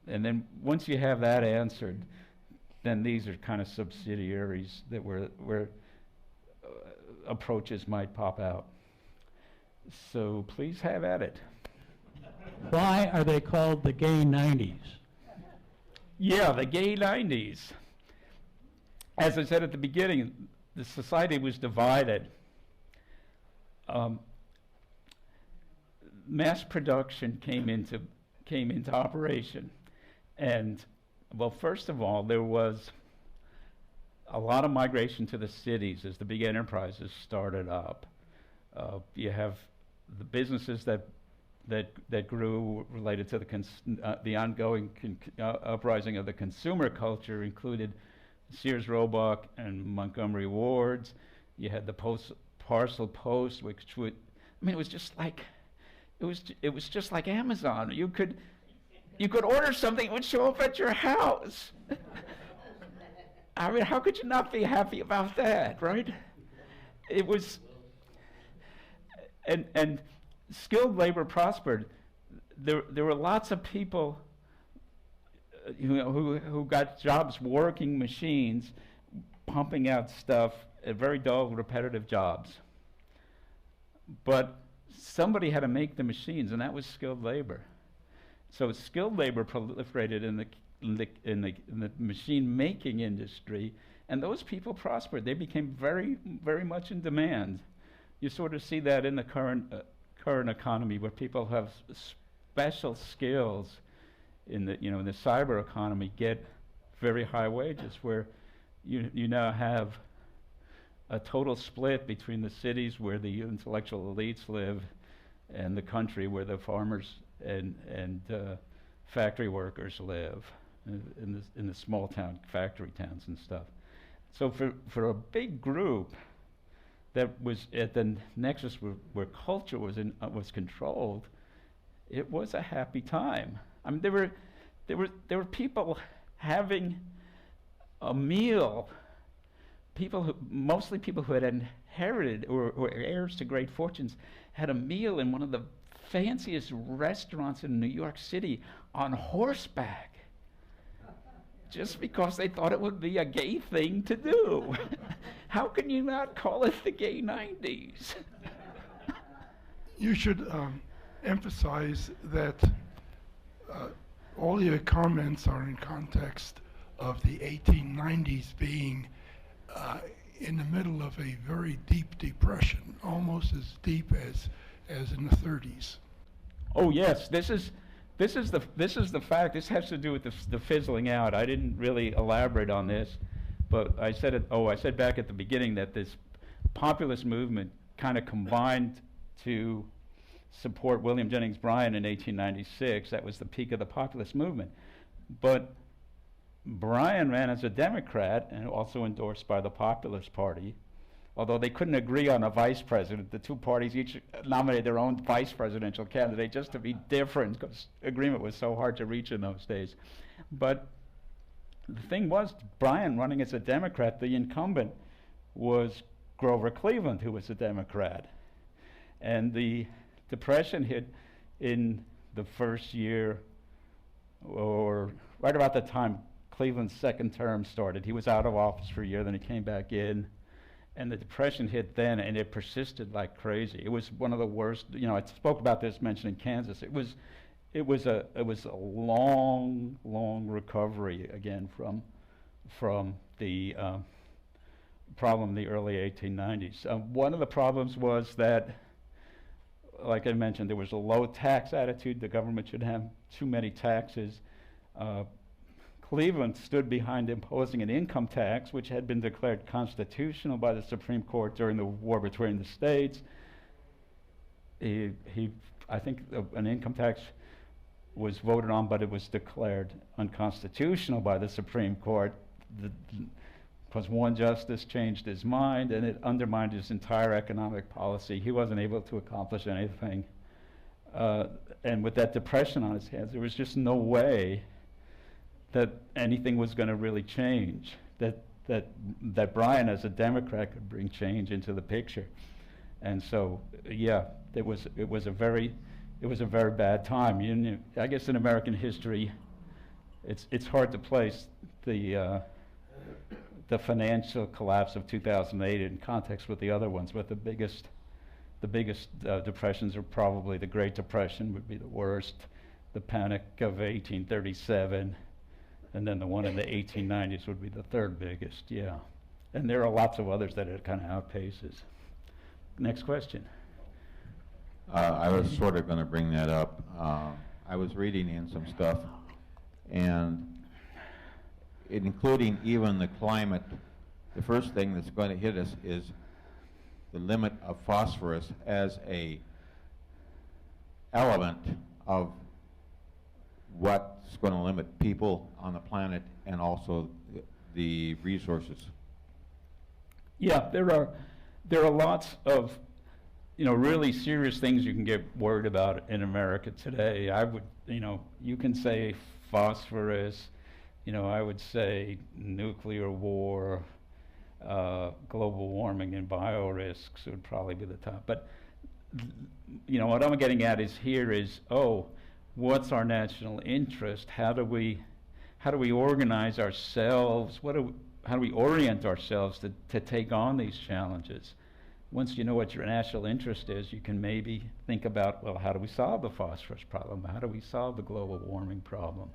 And then once you have that answered, then these are kind of subsidiaries that where approaches might pop out. So please have at it. Why are they called the gay 90s? Yeah, the gay 90s. As I said at the beginning, the society was divided. Mass production came into operation. And, well, first of all, there was a lot of migration to the cities as the big enterprises started up. You have the businesses that grew related to the ongoing uprising of the consumer culture included Sears Roebuck and Montgomery Ward's. You had the parcel post, which would, it was just like Amazon. You could order something, it would show up at your house. How could you not be happy about that, right? It was, and skilled labor prospered. there were lots of people who got jobs working machines, pumping out stuff, very dull, repetitive jobs. But somebody had to make the machines, and that was skilled labor. So skilled labor proliferated in the machine making industry, and those people prospered. They became very, very much in demand. You sort of see that in the current economy, where people have special skills in the in the cyber economy get very high wages, where you now have a total split between the cities where the intellectual elites live and the country where the farmers and factory workers live, in the small town factory towns and stuff. So for a big group that was at the nexus where culture was controlled, it was a happy time. I mean, there were people having a meal. Mostly people who had inherited or were heirs to great fortunes, had a meal in one of the fanciest restaurants in New York City on horseback, just because they thought it would be a gay thing to do. How can you not call it the gay 90s? You should emphasize that all your comments are in context of the 1890s being in the middle of a very deep depression, almost as deep as in the 30s. Oh yes, this is the fact. This has to do with the fizzling out. I didn't really elaborate on this, but I said it. Oh, I said back at the beginning that this populist movement kind of combined to support William Jennings Bryan in 1896. That was the peak of the populist movement. But Bryan ran as a Democrat and also endorsed by the Populist Party. Although they couldn't agree on a vice president, the two parties each nominated their own vice presidential candidate just to be different, because agreement was so hard to reach in those days. But the thing was, Bryan running as a Democrat, the incumbent was Grover Cleveland, who was a Democrat. And the Depression hit in the first year, or right about the time Cleveland's second term started. He was out of office for a year, then he came back in, and the Depression hit then, and it persisted like crazy. It was one of the worst. I spoke about this mentioning Kansas. It was a long recovery again from the problem in the early 1890s. One of the problems was that, like I mentioned, there was a low tax attitude. The government should have too many taxes. Cleveland stood behind imposing an income tax, which had been declared constitutional by the Supreme Court during the war between the states. I think an income tax was voted on, but it was declared unconstitutional by the Supreme Court because one justice changed his mind, and it undermined his entire economic policy. He wasn't able to accomplish anything. And with that depression on his hands, there was just no way that anything was going to really change, that Bryan as a Democrat could bring change into the picture. And so, yeah, it was a very bad time. I guess in American history, it's hard to place the financial collapse of 2008 in context with the other ones, but the biggest depressions are probably the Great Depression would be the worst, the Panic of 1837, and then the one in the 1890s would be the third biggest, yeah. And there are lots of others that it kind of outpaces. Next question. I was sort of going to bring that up. I was reading in some stuff, and including even the climate, the first thing that's going to hit us is the limit of phosphorus as a element of what's going to limit people on the planet and also the resources. Yeah, there are lots of really serious things you can get worried about in America today. I would, you can say phosphorus, I would say nuclear war, global warming and biorisks would probably be the top. But what I'm getting at is what's our national interest? How do we organize ourselves? How do we orient ourselves to take on these challenges? Once you know what your national interest is, you can maybe think about, well, how do we solve the phosphorus problem? How do we solve the global warming problem?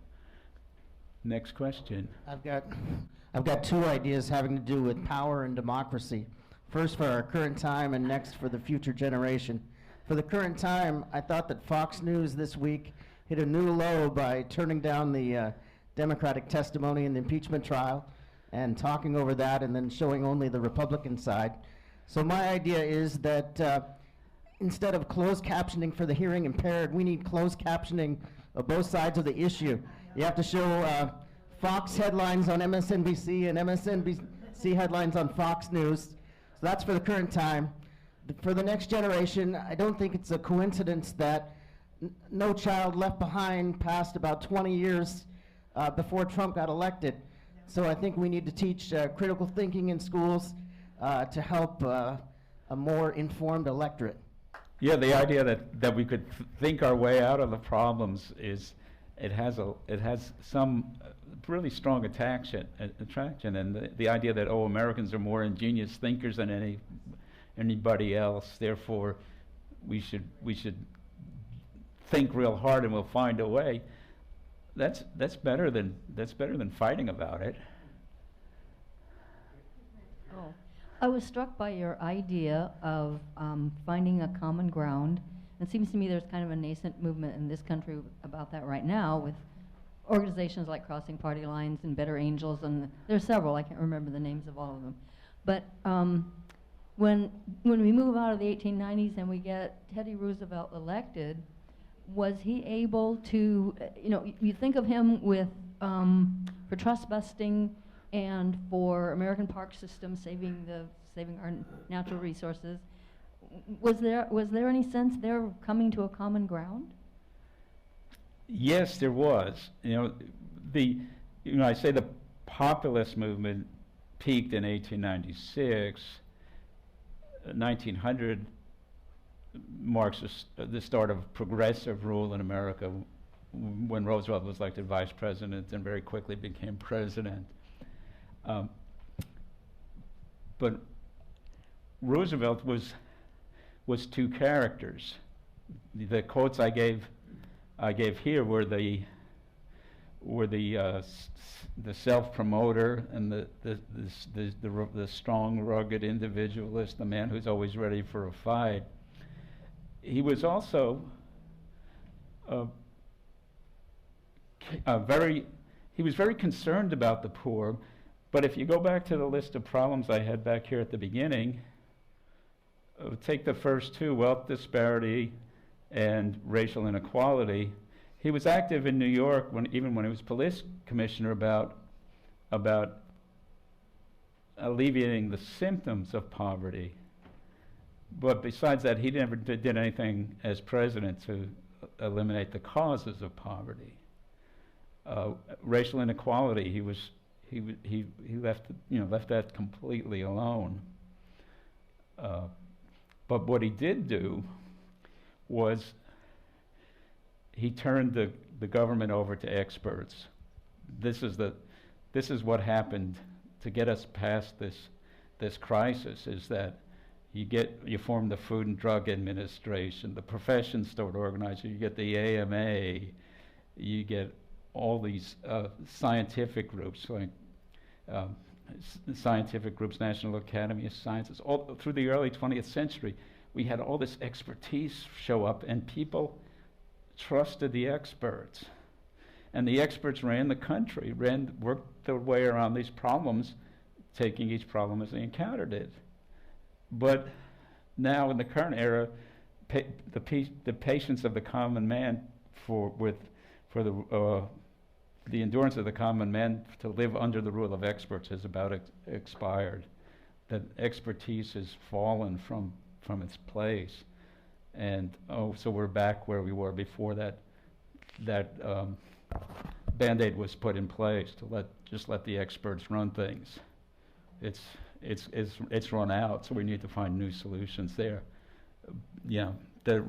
Next question. I've got two ideas having to do with power and democracy. First for our current time and next for the future generation. For the current time, I thought that Fox News this week hit a new low by turning down the Democratic testimony in the impeachment trial and talking over that and then showing only the Republican side. So my idea is that instead of closed captioning for the hearing impaired, we need closed captioning of both sides of the issue. You have to show Fox headlines on MSNBC and MSNBC headlines on Fox News. So that's for the current time. For the next generation, I don't think it's a coincidence that No Child Left Behind passed about 20 years before Trump got elected. So I think we need to teach critical thinking in schools to help a more informed electorate. Yeah, the idea that we could think our way out of the problems is, it has some really strong attraction, and the idea that, oh, Americans are more ingenious thinkers than anybody else, therefore we should think real hard and we'll find a way. That's better than fighting about it. Oh, I was struck by your idea of finding a common ground. It seems to me there's kind of a nascent movement in this country about that right now, with organizations like Crossing Party Lines and Better Angels, and there's several. I can't remember the names of all of them. But when we move out of the 1890s and we get Teddy Roosevelt elected, was he able to, you think of him with, for trust busting and for American park system saving our natural resources. Was there any sense they're coming to a common ground? Yes, there was. I say the populist movement peaked in 1896. 1900 marks the start of progressive rule in America, when Roosevelt was elected vice president and very quickly became president. But Roosevelt was two characters. The quotes I gave here were the self-promoter and the strong, rugged individualist, the man who's always ready for a fight. He was also he was very concerned about the poor. But if you go back to the list of problems I had back here at the beginning, take the first two, wealth disparity and racial inequality. He was active in New York, even when he was police commissioner, about alleviating the symptoms of poverty. But besides that, he never did anything as president to eliminate the causes of poverty. Racial inequality, he left that completely alone. But what he did do was he turned the government over to experts. This is what happened to get us past this crisis, is that you form the Food and Drug Administration, the professions start organizing, you get the AMA, you get all these scientific groups, like scientific groups, National Academy of Sciences. All through the early 20th century, we had all this expertise show up, and people trusted the experts. And the experts ran the country, worked their way around these problems, taking each problem as they encountered it. But now in the current era, the patience of the common man for the endurance of the common man to live under the rule of experts has about expired. That expertise has fallen from its place, and so we're back where we were before that Band-Aid was put in place to just let the experts run things. It's run out, so we need to find new solutions there. Yeah, the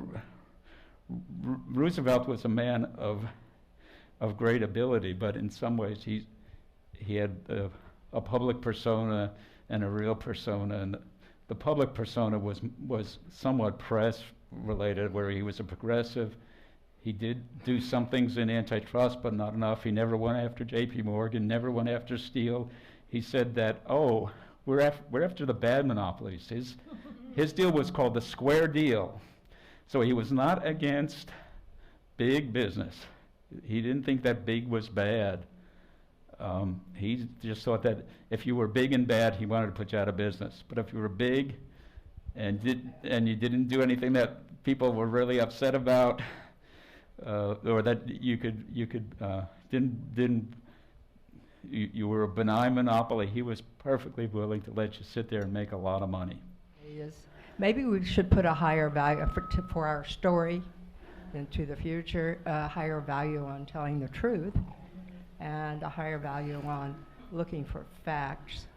Roosevelt was a man of great ability, but in some ways he had a public persona and a real persona, and the public persona was somewhat press related, where he was a progressive. He did do some things in antitrust, but not enough. He never went after J.P. Morgan, never went after Steele. He said that, oh, we're after the bad monopolies. His deal was called the square deal. So he was not against big business. He didn't think that big was bad. He just thought that if you were big and bad, he wanted to put you out of business. But if you were big and you didn't do anything that people were really upset about, or that you were a benign monopoly, he was perfectly willing to let you sit there and make a lot of money. Yes. Maybe we should put a higher value for our story into the future, a higher value on telling the truth, and a higher value on looking for facts,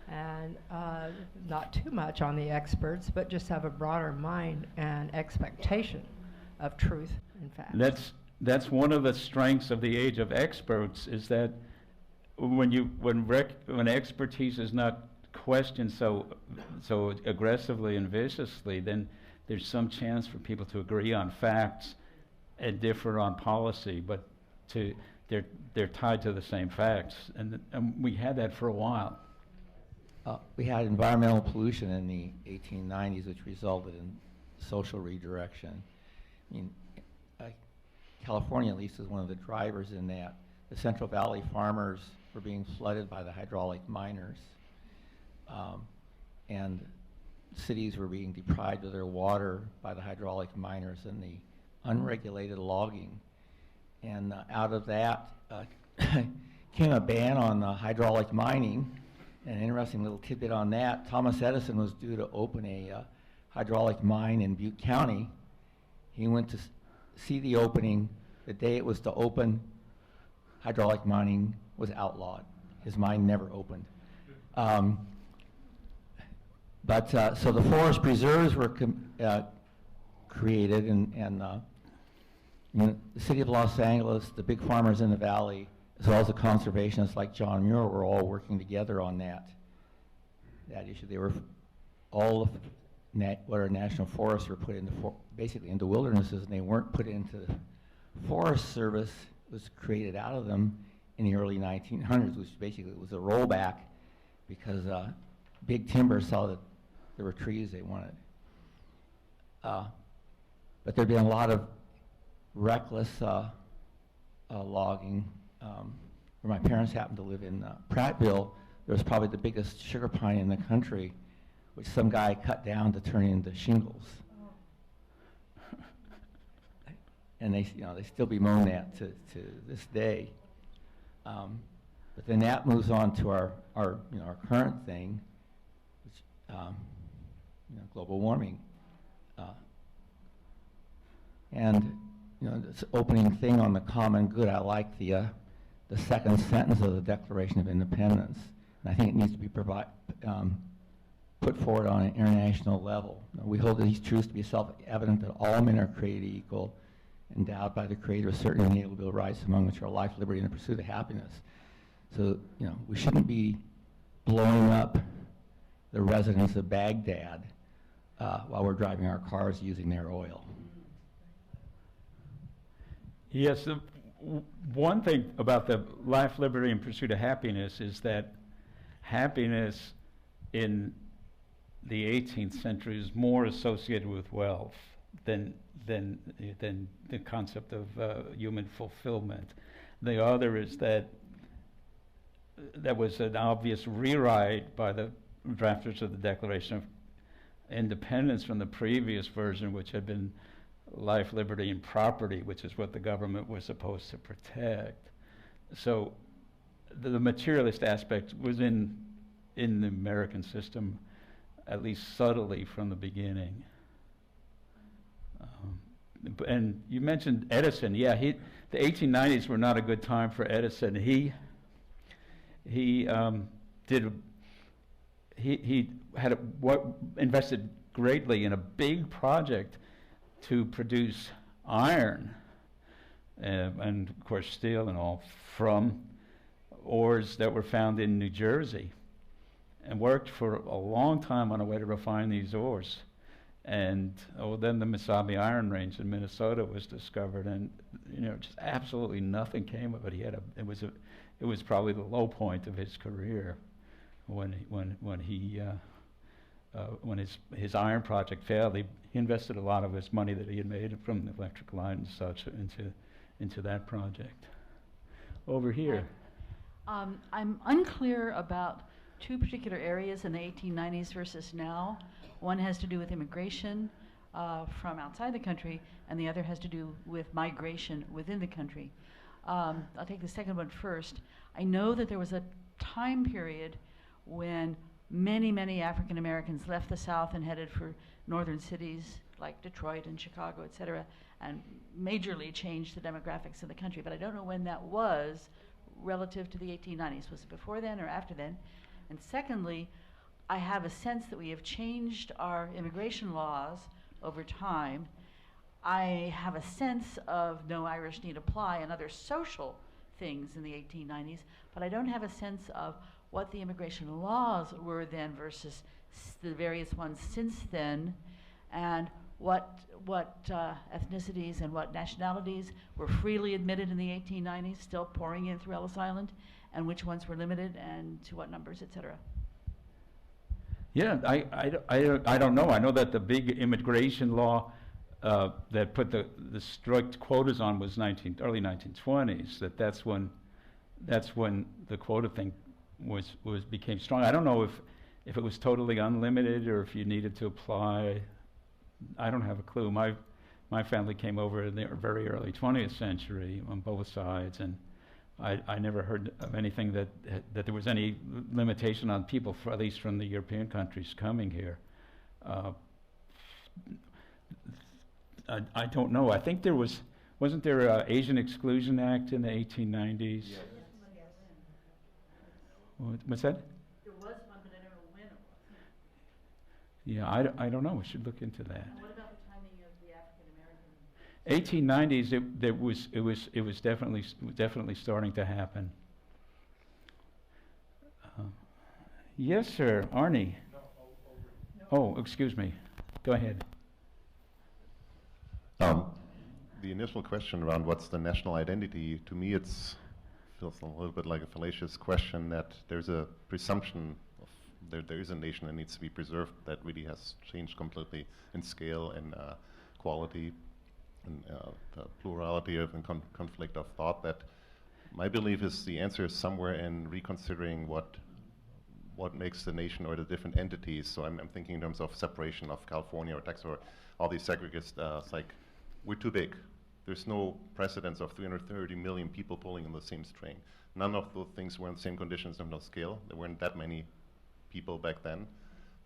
and not too much on the experts, but just have a broader mind and expectation of truth and facts. That's one of the strengths of the age of experts, is that when expertise is not questioned so aggressively and viciously, then there's some chance for people to agree on facts and differ on policy, but they're tied to the same facts, and we had that for a while. We had environmental pollution in the 1890s, which resulted in social redirection. I mean, California, at least, is one of the drivers in that. The Central Valley farmers were being flooded by the hydraulic miners, and cities were being deprived of their water by the hydraulic miners and the unregulated logging. And out of that came a ban on hydraulic mining. An interesting little tidbit on that: Thomas Edison was due to open a hydraulic mine in Butte County. He went to see the opening. The day it was to open, hydraulic mining was outlawed. His mine never opened. So the forest preserves were created, and the city of Los Angeles, the big farmers in the valley, as well as the conservationists like John Muir, were all working together on that issue. They were all of what our national forests were put into basically into wildernesses, and they weren't put into the Forest Service. Was created out of them in the early 1900s, which basically was a rollback because big timber saw that there were trees they wanted. But there'd been a lot of reckless logging. Where my parents happened to live in Prattville, there was probably the biggest sugar pine in the country, which some guy cut down to turn into shingles. And they still bemoan that to this day. But then that moves on to our current thing, which global warming. And this opening thing on the common good, I like the second sentence of the Declaration of Independence, and I think it needs to be put forward on an international level. We hold these truths to be self-evident that all men are created equal, endowed by the Creator with certain inalienable rights, among which are life, liberty, and the pursuit of happiness. So, we shouldn't be blowing up the residents of Baghdad while we're driving our cars using their oil. Yes, one thing about the life, liberty, and pursuit of happiness is that happiness in the 18th century is more associated with wealth than the concept of human fulfillment. The other is that was an obvious rewrite by the drafters of the Declaration of Independence from the previous version, which had been life, liberty, and property, which is what the government was supposed to protect. So the materialist aspect was in the American system, at least subtly from the beginning. And you mentioned Edison. Yeah, the 1890s were not a good time for Edison. He invested greatly in a big project to produce iron and of course steel and all from ores that were found in New Jersey, and worked for a long time on a way to refine these ores. And then the Mesabi Iron Range in Minnesota was discovered, and just absolutely nothing came of it. It was probably the low point of his career when his iron project failed. He invested a lot of his money that he had made from the electric line and such into that project. Over here. I'm unclear about two particular areas in the 1890s versus now. One has to do with immigration from outside the country, and the other has to do with migration within the country. I'll take the second one first. I know that there was a time period when many African Americans left the South and headed for northern cities like Detroit and Chicago, et cetera, and majorly changed the demographics of the country. But I don't know when that was relative to the 1890s. Was it before then or after then? And secondly, I have a sense that we have changed our immigration laws over time. I have a sense of no Irish need apply and other social things in the 1890s, but I don't have a sense of what the immigration laws were then versus the various ones since then, and what ethnicities and what nationalities were freely admitted in the 1890s, still pouring in through Ellis Island, and which ones were limited and to what numbers, et cetera. Yeah, I don't know. I know that the big immigration law that put the strict quotas on was early 1920s. That's when the quota thing became strong. I don't know if it was totally unlimited or if you needed to apply. I don't have a clue. My family came over in the very early 20th century on both sides, and I never heard of anything that there was any limitation on people, at least from the European countries, coming here. I don't know. I think wasn't there an Asian Exclusion Act in the 1890s? Yes. What's that? There was one, but I don't know when it was. Yeah, I don't know. We should look into that. And what about the timing of the African American? 1890s. It was definitely starting to happen. Yes, sir, Arnie. Oh, excuse me. Go ahead. The initial question around what's the national identity, to me feels a little bit like a fallacious question, that there's a presumption of there is a nation that needs to be preserved that really has changed completely in scale and quality and the plurality of and conflict of thought. That my belief is the answer is somewhere in reconsidering what makes the nation or the different entities. So I'm thinking in terms of separation of California or Texas or all these segregates. It's like we're too big. There's no precedence of 330 million people pulling on the same string. None of those things were in the same conditions of no scale. There weren't that many people back then.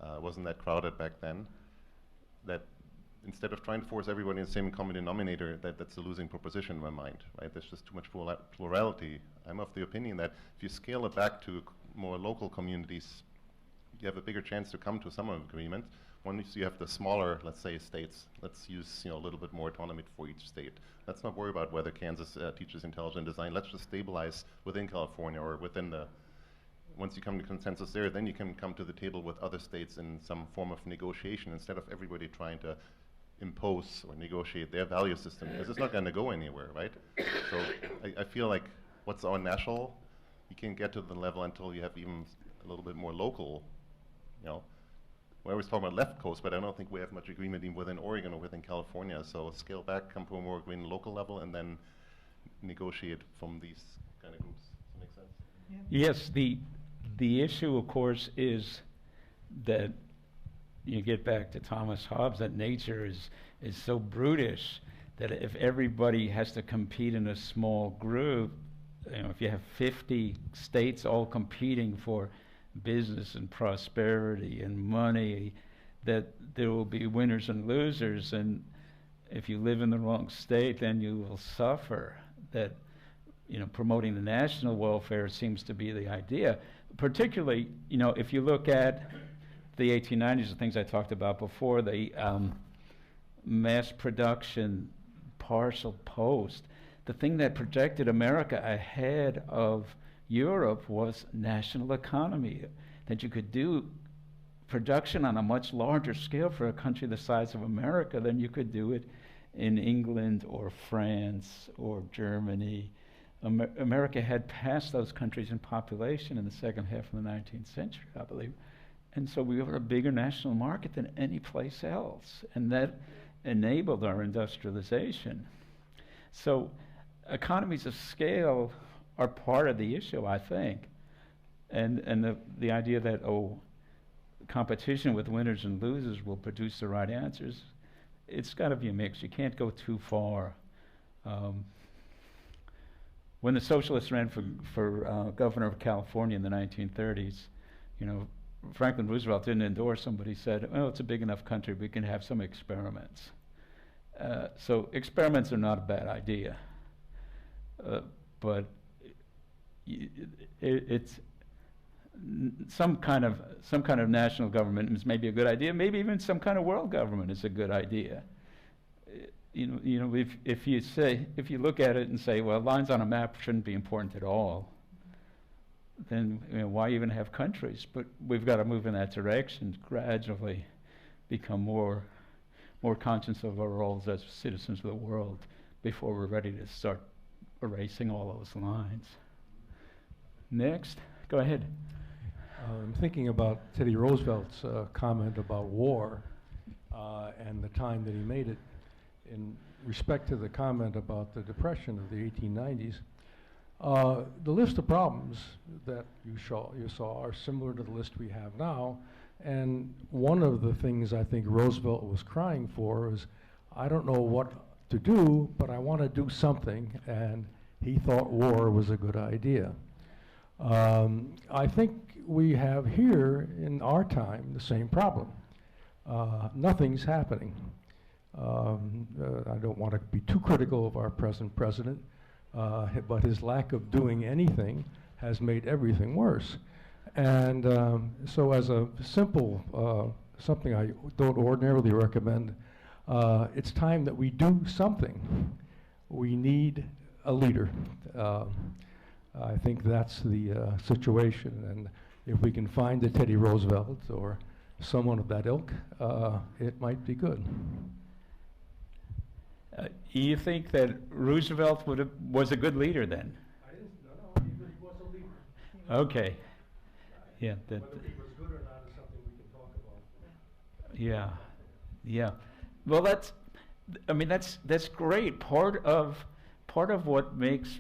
It wasn't that crowded back then. That instead of trying to force everybody in the same common denominator, that's a losing proposition in my mind, right? There's just too much plurality. I'm of the opinion that if you scale it back to more local communities, you have a bigger chance to come to some agreement. Once you have the smaller, let's say, states, let's use a little bit more autonomy for each state. Let's not worry about whether Kansas teaches intelligent design. Let's just stabilize within California or within the. Once you come to consensus there, then you can come to the table with other states in some form of negotiation instead of everybody trying to impose or negotiate their value system, because it's not going to go anywhere, right? So I feel like what's our national, you can't get to the level until you have even a little bit more local, We always talk about left coast, but I don't think we have much agreement even within Oregon or within California. So scale back, come to a more agreement local level, and then negotiate from these kind of groups. Does that make sense? Yeah. Yes, the issue, of course, is that you get back to Thomas Hobbes, that nature is so brutish that if everybody has to compete in a small group, if you have 50 states all competing for business and prosperity and money, that there will be winners and losers, and if you live in the wrong state, then you will suffer. That promoting the national welfare seems to be the idea. Particularly, if you look at the 1890s, the things I talked about before, the mass production, parcel post. The thing that projected America ahead of Europe was national economy, that you could do production on a much larger scale for a country the size of America than you could do it in England or France or Germany. America had passed those countries in population in the second half of the 19th century, I believe. And so we were a bigger national market than any place else. And that enabled our industrialization. So economies of scale are part of the issue, I think. And the idea that, competition with winners and losers will produce the right answers, it's got to be a mix. You can't go too far. When the socialists ran for governor of California in the 1930s, Franklin Roosevelt didn't endorse them, but he said, "Oh, it's a big enough country, we can have some experiments." So experiments are not a bad idea, but it's some kind of national government is maybe a good idea. Maybe even some kind of world government is a good idea. If you look at it and say, well, lines on a map shouldn't be important at all, then why even have countries? But we've got to move in that direction, gradually become more conscious of our roles as citizens of the world before we're ready to start erasing all those lines. Next, go ahead. I'm thinking about Teddy Roosevelt's comment about war and the time that he made it. In respect to the comment about the Depression of the 1890s, the list of problems that you saw are similar to the list we have now. And one of the things I think Roosevelt was crying for is, I don't know what to do, but I want to do something. And he thought war was a good idea. I think we have here in our time the same problem. Nothing's happening. I don't want to be too critical of our present president, but his lack of doing anything has made everything worse. And so as a simple, something I don't ordinarily recommend, it's time that we do something. We need a leader. I think that's the situation, and if we can find a Teddy Roosevelt or someone of that ilk, it might be good. You think that Roosevelt was a good leader then? I didn't, no, he was a leader. Okay. Yeah. Whether he was good or not is something we can talk about. Yeah. Well, that's great. Part of what makes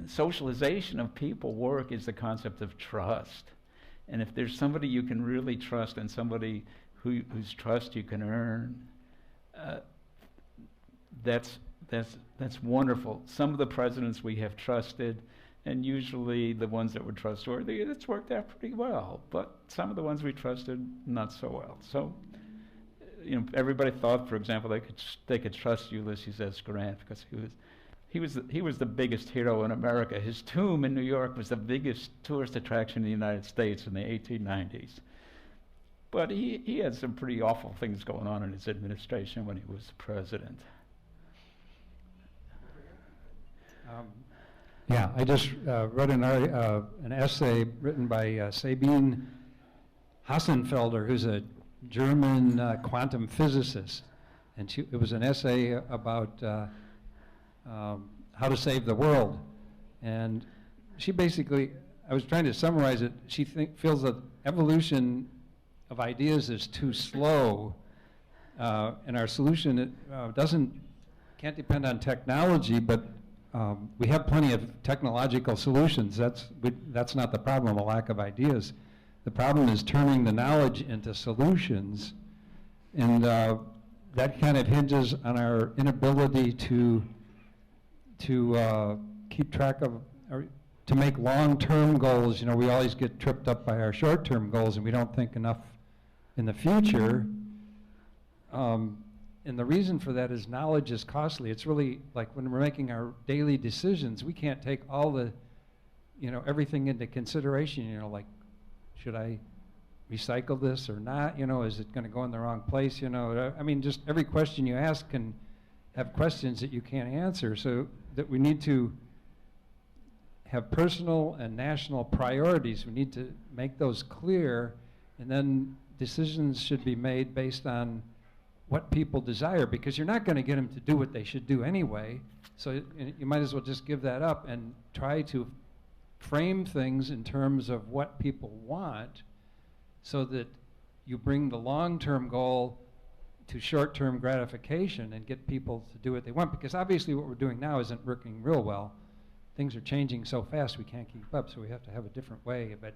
socialization of people work is the concept of trust. And if there's somebody you can really trust and somebody whose trust you can earn, that's wonderful. Some of the presidents we have trusted, and usually the ones that were trustworthy, it's worked out pretty well. But some of the ones we trusted, not so well. So, everybody thought, for example, they could trust Ulysses S. Grant because he was the biggest hero in America. His tomb in New York was the biggest tourist attraction in the United States in the 1890s. But he had some pretty awful things going on in his administration when he was president. Yeah, I just read an essay written by Sabine Hassenfelder, who's a German quantum physicist. And it was an essay about how to save the world. And she basically, I was trying to summarize it, she feels that evolution of ideas is too slow, and our solution can't depend on technology, but we have plenty of technological solutions. That's not the problem, a lack of ideas. The problem is turning the knowledge into solutions, and that kind of hinges on our inability to keep track of, or to make long-term goals. We always get tripped up by our short-term goals, and we don't think enough in the future. And the reason for that is knowledge is costly. It's really like when we're making our daily decisions, we can't take all the, everything into consideration. Like, should I recycle this or not? You know, is it going to go in the wrong place? You know, I mean, just every question you ask can have questions that you can't answer. So that we need to have personal and national priorities. We need to make those clear, and then decisions should be made based on what people desire, because you're not going to get them to do what they should do anyway. So you might as well just give that up and try to frame things in terms of what people want, so that you bring the long-term goal to short-term gratification and get people to do what they want. Because obviously what we're doing now isn't working real well. Things are changing so fast we can't keep up, so we have to have a different way. But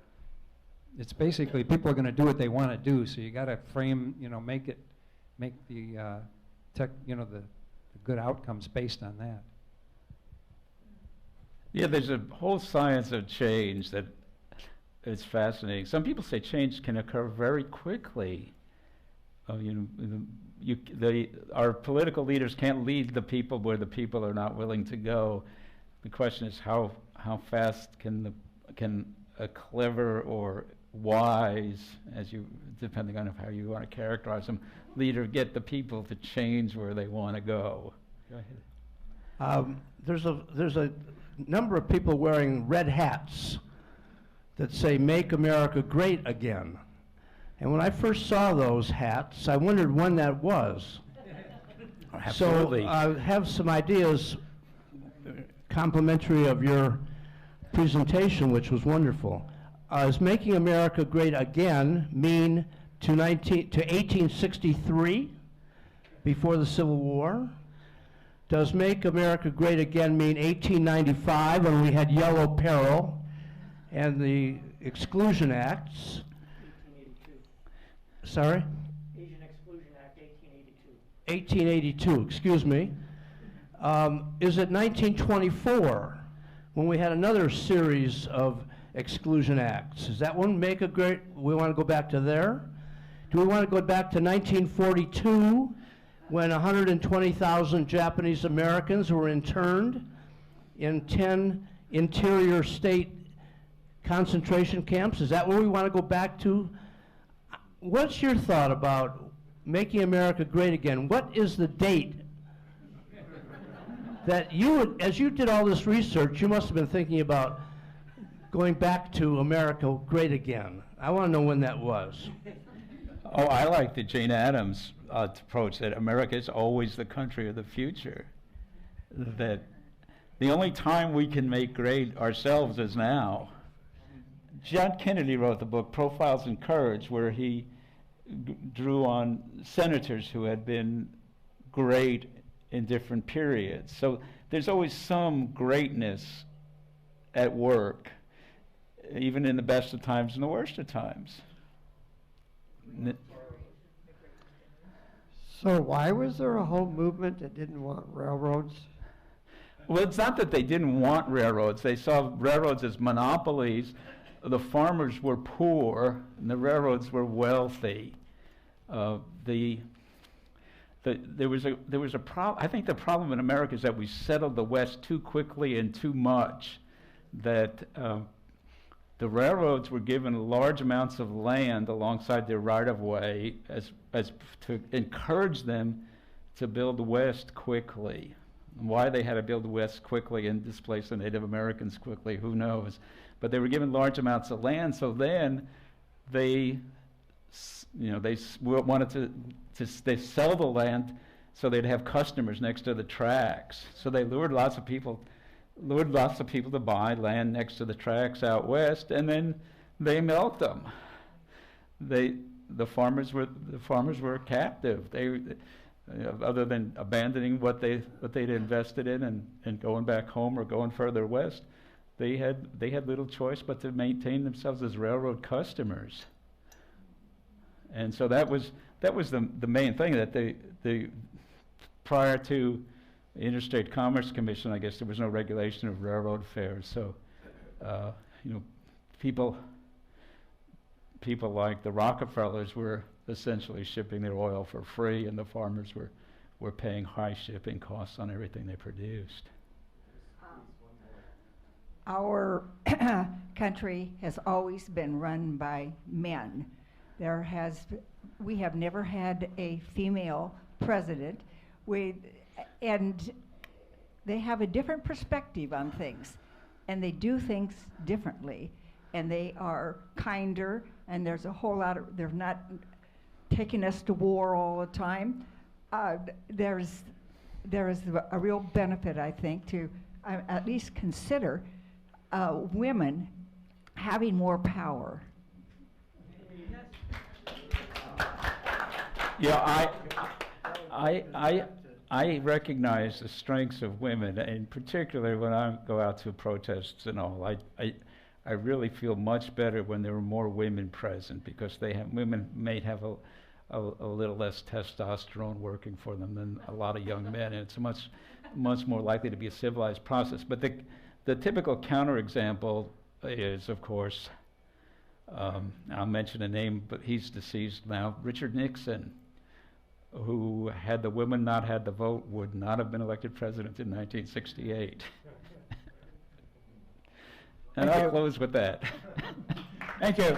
it's basically people are going to do what they want to do, so you got to frame, you know, make the the good outcomes based on that. Yeah, there's a whole science of change that is fascinating. Some people say change can occur very quickly. Our political leaders can't lead the people where the people are not willing to go. The question is how fast can a clever or wise, depending on how you want to characterize them, leader get the people to change where they want to go. Go ahead. There's a number of people wearing red hats that say "Make America Great Again," and when I first saw those hats, I wondered when that was. Absolutely. So I have some ideas complimentary of your presentation, which was wonderful. Does "Making America Great Again" mean to 1863, before the Civil War? Does "Make America Great Again" mean 1895, when we had Yellow Peril and the Exclusion Acts? 1882. Sorry? Asian Exclusion Act, 1882. 1882, excuse me. Is it 1924, when we had another series of exclusion acts? Is that one make a great, we want to go back to there? Do we want to go back to 1942, when 120,000 Japanese Americans were interned in 10 interior state concentration camps? Is that where we want to go back to? What's your thought about making America great again? What is the date that you would, as you did all this research, you must have been thinking about going back to America great again? I want to know when that was. Oh, I like the Jane Addams approach that America is always the country of the future. That the only time we can make great ourselves is now. John Kennedy wrote the book Profiles in Courage, where he drew on senators who had been great in different periods. So there's always some greatness at work, even in the best of times and the worst of times. So why was there a whole movement that didn't want railroads? Well, it's not that they didn't want railroads. They saw railroads as monopolies. The farmers were poor, and the railroads were wealthy. There was a problem. I think the problem in America is that we settled the West too quickly and too much. That the railroads were given large amounts of land alongside their right-of-way as to encourage them to build the West quickly. And why they had to build the West quickly and displace the Native Americans quickly, who knows? But they were given large amounts of land, so then they wanted to sell the land so they'd have customers next to the tracks. So they lured lots of people to buy land next to the tracks out west, and then they milked them. The farmers were captive. Other than abandoning what they'd invested in and going back home or going further west, they had little choice but to maintain themselves as railroad customers. And so that was the main thing, that the prior to the Interstate Commerce Commission, I guess there was no regulation of railroad fares. So people like the Rockefellers were essentially shipping their oil for free, and the farmers were paying high shipping costs on everything they produced. Our country has always been run by men. We have never had a female president. And they have a different perspective on things, and they do things differently, and they are kinder, and there's a whole lot of, they're not taking us to war all the time. There is a real benefit, I think, to at least consider women having more power. Yeah, I recognize the strengths of women, in particular when I go out to protests and all. I really feel much better when there are more women present, because women may have a little less testosterone working for them than a lot of young men, and it's much more likely to be a civilized process. But the typical counterexample is, of course, I'll mention a name, but he's deceased now, Richard Nixon, who, had the women not had the vote, would not have been elected president in 1968. And I'll close with that. Thank you.